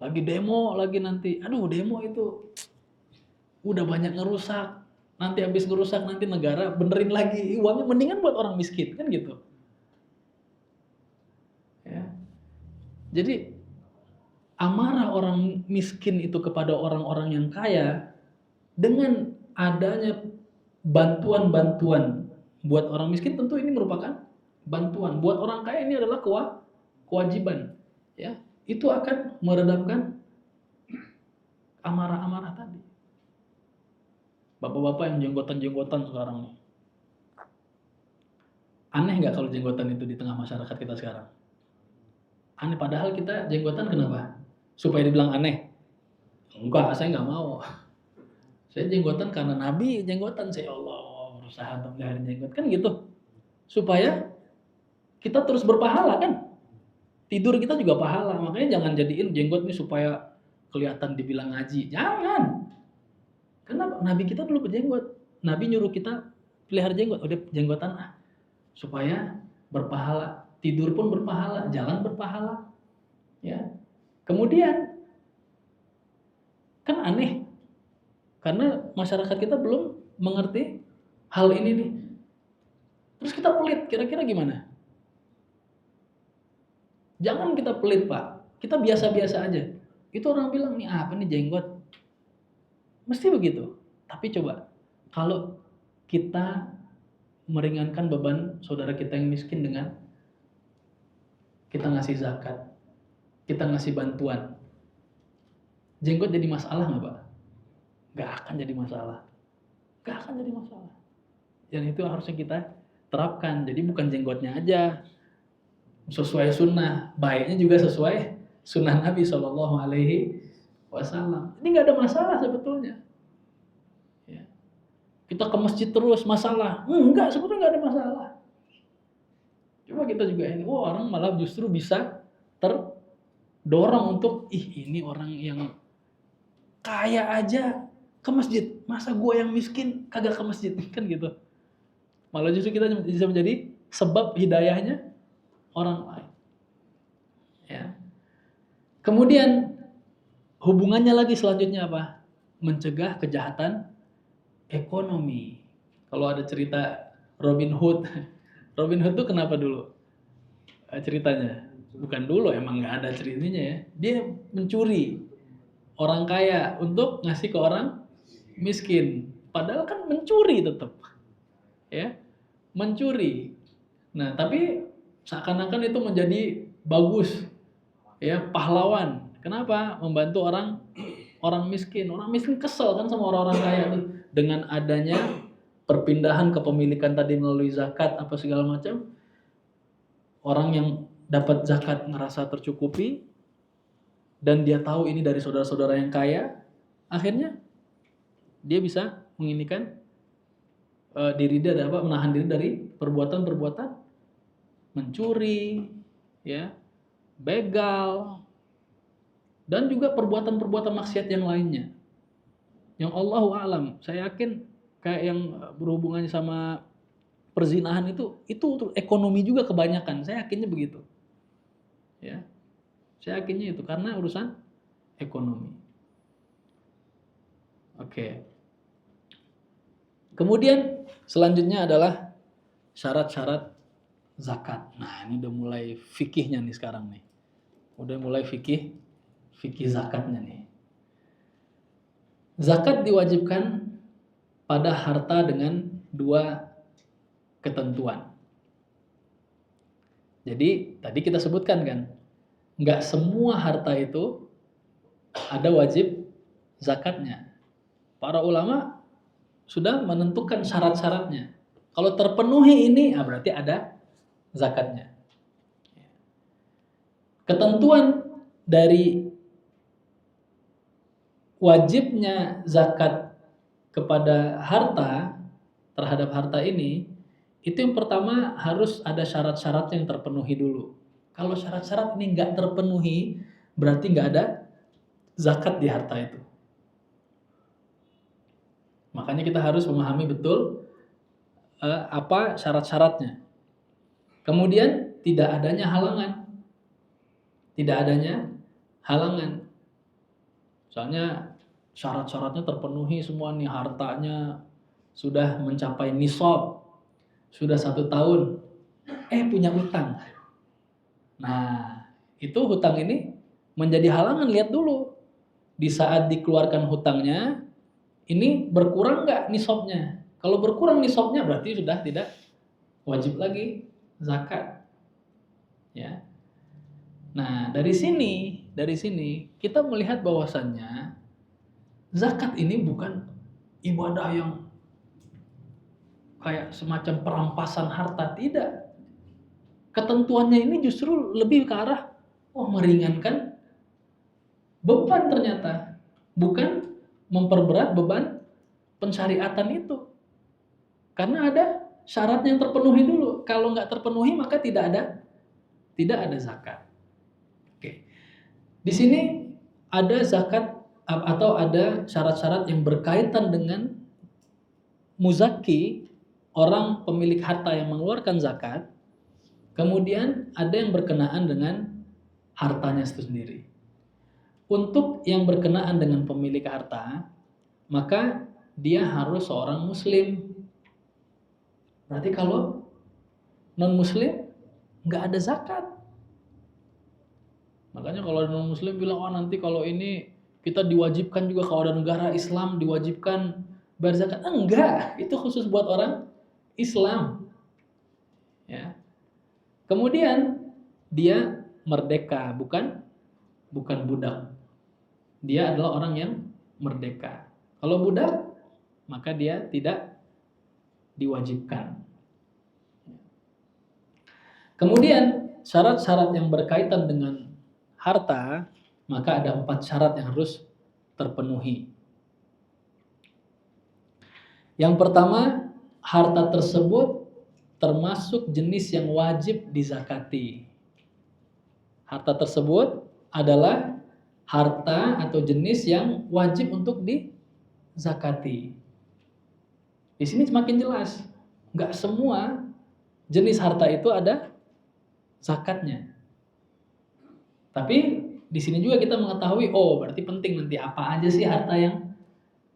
Lagi demo lagi nanti. Aduh, demo itu udah banyak ngerusak. Nanti habis ngerusak nanti negara benerin lagi. Uangnya mendingan buat orang miskin, kan gitu. Ya. Jadi amarah orang miskin itu kepada orang-orang yang kaya dengan adanya bantuan-bantuan buat orang miskin, tentu ini merupakan bantuan. Buat orang kaya ini adalah kewajiban. Ya, itu akan meredamkan amarah-amarah tadi. Bapak-bapak yang jenggotan-jenggotan sekarang nih. Aneh nggak kalau jenggotan itu di tengah masyarakat kita sekarang? Aneh, padahal kita jenggotan kenapa? Supaya dibilang aneh? Enggak, saya nggak mau. Saya jenggotan karena Nabi jenggotan, saya Allah berusaha untuk melihat jenggot, kan gitu. Supaya kita terus berpahala kan? Tidur kita juga pahala. Makanya jangan jadiin jenggot nih supaya kelihatan dibilang ngaji. Jangan. Karena Nabi kita dulu berjenggot. Nabi nyuruh kita pelihara jenggot. Udah jenggotan supaya berpahala. Tidur pun berpahala, jalan berpahala. Ya. Kemudian kan aneh. Karena masyarakat kita belum mengerti hal ini nih. Terus kita pelit, kira-kira gimana? Jangan kita pelit, Pak. Kita biasa-biasa aja. Itu orang bilang, nih apa nih jenggot? Mesti begitu. Tapi coba, kalau kita meringankan beban saudara kita yang miskin dengan kita ngasih zakat, kita ngasih bantuan, jenggot jadi masalah nggak, Pak? Nggak akan jadi masalah. Nggak akan jadi masalah. Dan itu harusnya kita terapkan. Jadi bukan jenggotnya aja sesuai sunnah, baiknya juga sesuai sunnah Nabi Shallallahu Alaihi Wasallam. Ini nggak ada masalah sebetulnya. Ya. Kita ke masjid terus masalah? Enggak, sebetulnya nggak ada masalah. Coba kita juga ini, orang malah justru bisa terdorong untuk, ini orang yang kaya aja ke masjid, masa gue yang miskin kagak ke masjid, kan gitu. Malah justru kita bisa menjadi sebab hidayahnya orang lain. Ya. Kemudian hubungannya lagi selanjutnya apa? Mencegah kejahatan ekonomi. Kalau ada cerita Robin Hood, Robin Hood itu kenapa dulu ceritanya? Bukan dulu, emang nggak ada ceritanya ya. Dia mencuri orang kaya untuk ngasih ke orang miskin. Padahal kan mencuri tetap, ya, mencuri. Nah, tapi seakan-akan itu menjadi bagus, ya, pahlawan. Kenapa? Membantu orang miskin. Orang miskin kesel kan sama orang-orang kaya tuh. Dengan adanya perpindahan kepemilikan tadi melalui zakat apa segala macam, orang yang dapat zakat ngerasa tercukupi dan dia tahu ini dari saudara-saudara yang kaya, akhirnya dia bisa menginikan diri dia dapat menahan diri dari perbuatan-perbuatan mencuri, ya, begal, dan juga perbuatan-perbuatan maksiat yang lainnya. Yang Allahu a'lam, saya yakin kayak yang berhubungannya sama perzinahan itu ekonomi juga kebanyakan. Saya yakinnya begitu. Ya. Saya yakinnya itu karena urusan ekonomi. Oke. Kemudian selanjutnya adalah syarat-syarat zakat. Nah, ini udah mulai fikihnya nih sekarang nih. Udah mulai fikih zakatnya nih. Zakat diwajibkan pada harta dengan dua ketentuan. Jadi tadi kita sebutkan kan, nggak semua harta itu ada wajib zakatnya. Para ulama sudah menentukan syarat-syaratnya. Kalau terpenuhi ini, berarti ada zakatnya. Ketentuan dari wajibnya zakat kepada harta, terhadap harta ini, itu yang pertama harus ada syarat-syarat yang terpenuhi dulu. Kalau syarat-syarat ini nggak terpenuhi, berarti nggak ada zakat di harta itu. Makanya kita harus memahami betul apa syarat-syaratnya. Kemudian tidak adanya halangan. Tidak adanya halangan. Soalnya syarat-syaratnya terpenuhi semua nih, hartanya sudah mencapai nisab, sudah 1 tahun, punya utang. Nah, itu hutang ini menjadi halangan. Lihat dulu, di saat dikeluarkan hutangnya, ini berkurang nggak nisabnya? Kalau berkurang nisabnya berarti sudah tidak wajib lagi zakat. Ya. Nah, dari sini kita melihat bahwasannya zakat ini bukan ibadah yang kayak semacam perampasan harta, tidak. Ketentuannya ini justru lebih ke arah meringankan beban ternyata, bukan memperberat beban pensyariatan itu. Karena ada syarat yang terpenuhi dulu. Kalau nggak terpenuhi maka tidak ada zakat. Oke. Di sini ada zakat atau ada syarat-syarat yang berkaitan dengan muzaki, orang pemilik harta yang mengeluarkan zakat. Kemudian ada yang berkenaan dengan hartanya itu sendiri. Untuk yang berkenaan dengan pemilik harta, maka dia harus seorang muslim. Berarti kalau non-muslim nggak ada zakat. Makanya kalau non-muslim bilang, nanti kalau ini kita diwajibkan juga, kalau ada negara Islam diwajibkan bayar zakat. Enggak, itu khusus buat orang Islam. Ya. Kemudian dia merdeka, bukan budak. Dia adalah orang yang merdeka. Kalau budak, maka dia tidak diwajibkan. Kemudian syarat-syarat yang berkaitan dengan harta, maka ada 4 syarat yang harus terpenuhi. Yang pertama, harta tersebut termasuk jenis yang wajib dizakati. Harta tersebut adalah harta atau jenis yang wajib untuk dizakati. Di sini semakin jelas, nggak semua jenis harta itu ada zakatnya. Tapi di sini juga kita mengetahui, berarti penting nanti apa aja sih harta yang,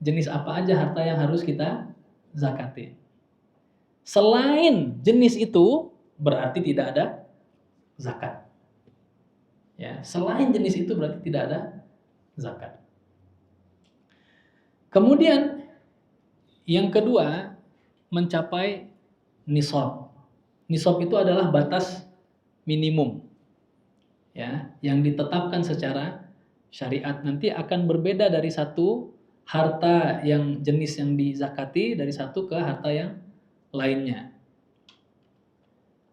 jenis apa aja harta yang harus kita zakati. Selain jenis itu, berarti tidak ada zakat. Ya, selain jenis itu berarti tidak ada zakat. Kemudian yang kedua, mencapai nisab. Nisab itu adalah batas minimum, ya, yang ditetapkan secara syariat. Nanti akan berbeda dari satu harta yang jenis yang dizakati dari satu ke harta yang lainnya.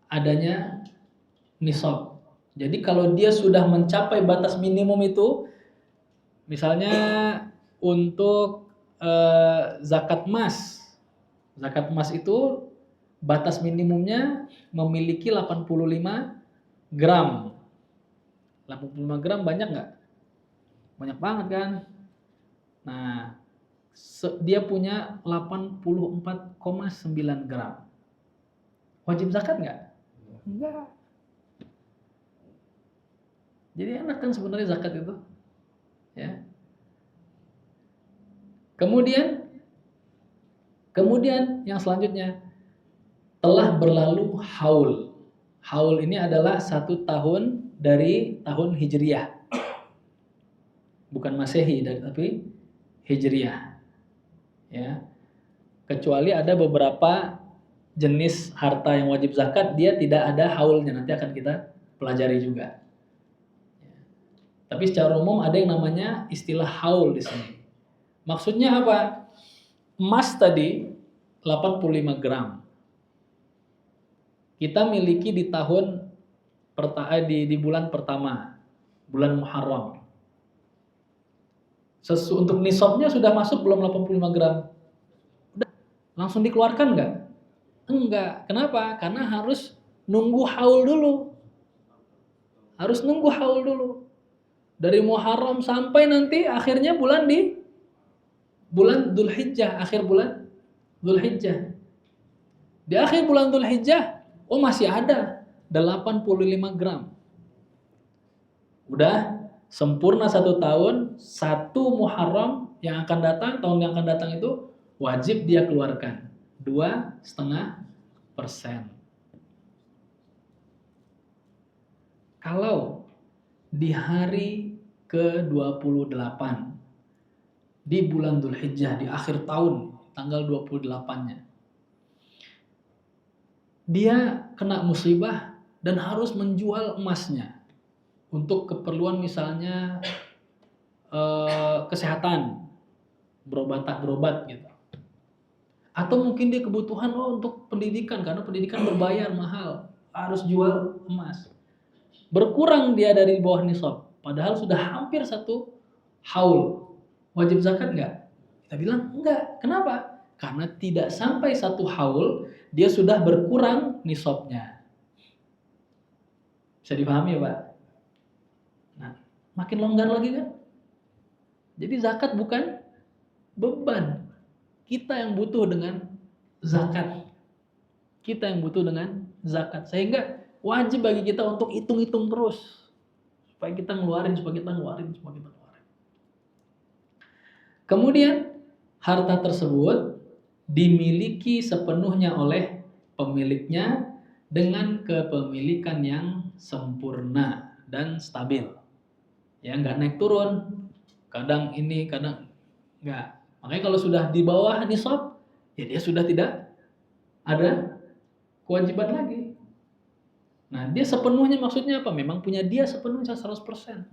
Adanya nisab. Jadi kalau dia sudah mencapai batas minimum itu, misalnya untuk zakat emas. Zakat emas itu batas minimumnya memiliki 85 gram. 85 gram banyak nggak? Banyak banget kan? Nah, dia punya 84,9 gram. Wajib zakat nggak? Enggak. Jadi enak kan sebenarnya zakat itu? Ya. Kemudian Kemudian yang selanjutnya, telah berlalu haul. Haul ini adalah 1 tahun dari tahun Hijriyah. Bukan Masehi, tapi Hijriyah. Ya. Kecuali ada beberapa jenis harta yang wajib zakat, dia tidak ada haulnya. Nanti akan kita pelajari juga. Tapi secara umum ada yang namanya istilah haul di sini. Maksudnya apa? Emas tadi 85 gram. Kita miliki di tahun di bulan pertama, bulan Muharram. Untuk nisabnya sudah masuk belum 85 gram? Udah, langsung dikeluarkan nggak? Enggak. Kenapa? Karena harus nunggu haul dulu. Harus nunggu haul dulu. Dari Muharram sampai nanti akhirnya bulan Dzulhijjah, akhir bulan Dzulhijjah. Di akhir bulan Dzulhijjah, masih ada 85 gram. Udah sempurna 1 tahun, 1 Muharram yang akan datang, tahun yang akan datang itu wajib dia keluarkan 2,5%. Kalau di hari ke-28 di bulan Dzulhijjah, di akhir tahun, tanggal 28-nya, dia kena musibah dan harus menjual emasnya untuk keperluan misalnya kesehatan, berobat gitu. Atau mungkin dia kebutuhan untuk pendidikan, karena pendidikan berbayar mahal, harus jual emas. Berkurang dia dari bawah nisab, padahal sudah hampir 1 haul. Wajib zakat nggak? Kita bilang enggak. Kenapa? Karena tidak sampai 1 haul, dia sudah berkurang nisabnya. Bisa dipahami ya Pak? Nah, makin longgar lagi kan? Jadi zakat bukan beban. Kita yang butuh dengan zakat. Kita yang butuh dengan zakat. Sehingga wajib bagi kita untuk hitung-hitung terus. Supaya kita ngeluarin. Kemudian, harta tersebut dimiliki sepenuhnya oleh pemiliknya dengan kepemilikan yang sempurna dan stabil. Ya, nggak naik turun. Kadang ini, kadang nggak. Makanya kalau sudah di bawah nisab, ya dia sudah tidak ada kewajiban lagi. Nah, dia sepenuhnya maksudnya apa? Memang punya dia sepenuhnya 100%.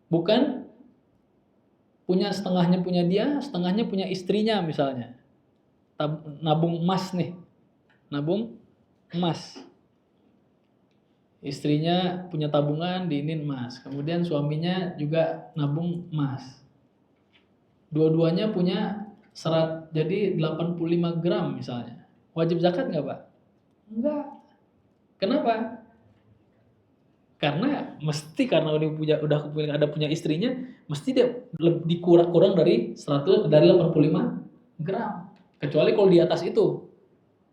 Bukan punya setengahnya punya dia, setengahnya punya istrinya misalnya. Nabung emas nih. Nabung emas. Istrinya punya tabungan diinin emas. Kemudian suaminya juga nabung emas. Dua-duanya punya serat, jadi 85 gram misalnya. Wajib zakat nggak Pak? Enggak. Kenapa? Karena udah ada punya istrinya, mesti dia dikurang dari 85 gram. Kecuali kalau di atas itu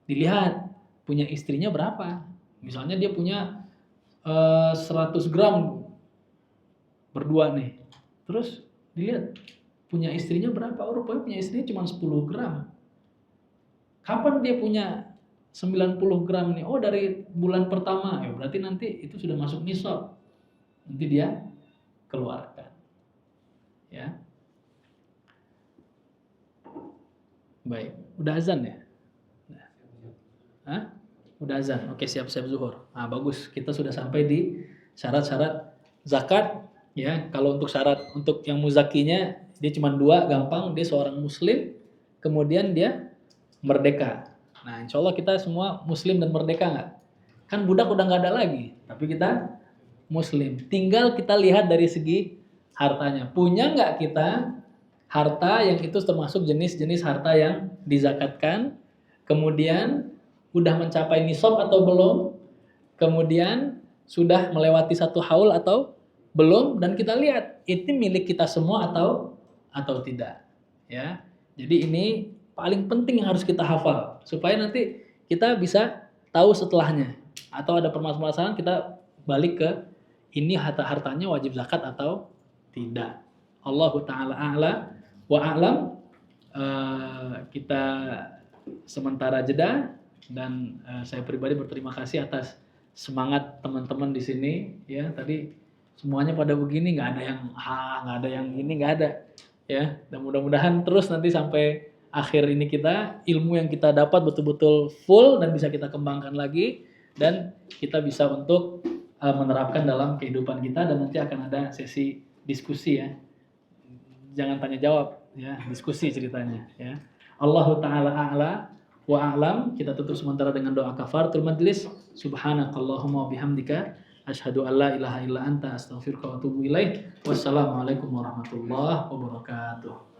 dilihat punya istrinya berapa. Misalnya dia punya 100 gram berdua nih. Terus dilihat punya istrinya berapa? Rupanya punya istrinya cuma 10 gram. Kapan dia punya 90 gram nih? Dari bulan pertama. Ya berarti nanti itu sudah masuk nisab. Nanti dia keluarkan. Ya. Baik. Udah azan ya? Hah? Udah azan. Oke, siap-siap zuhur. Nah, bagus. Kita sudah sampai di syarat-syarat zakat. Ya, kalau untuk syarat untuk yang muzakinya dia cuma 2, gampang. Dia seorang muslim, kemudian dia merdeka. Nah, insya Allah kita semua muslim dan merdeka nggak? Kan budak udah nggak ada lagi, tapi kita muslim. Tinggal kita lihat dari segi hartanya. Punya nggak kita harta yang itu termasuk jenis-jenis harta yang dizakatkan, kemudian udah mencapai nisab atau belum, kemudian sudah melewati 1 haul atau belum, dan kita lihat itu milik kita semua atau tidak. Ya, jadi ini paling penting yang harus kita hafal supaya nanti kita bisa tahu setelahnya, atau ada permasalahan kita balik ke ini hartanya wajib zakat atau tidak. Allahu ta'ala a'la wa a'lam. kita sementara jeda dan saya pribadi berterima kasih atas semangat teman-teman di sini ya. Tadi semuanya pada begini, nggak ada yang nggak ada yang ini, nggak ada ya. Dan mudah-mudahan terus nanti sampai akhir ini kita ilmu yang kita dapat betul-betul full dan bisa kita kembangkan lagi dan kita bisa untuk menerapkan dalam kehidupan kita, dan nanti akan ada sesi diskusi ya. Jangan tanya jawab ya, diskusi ceritanya ya. Allahu taala a'la wa a'lam. Kita tutup sementara dengan doa kafaratul majlis. Subhanakallahumma wa bihamdika asyhadu an la ilaha illa anta astaghfiruka wa atubu ilaik. Wassalamualaikum warahmatullahi wabarakatuh.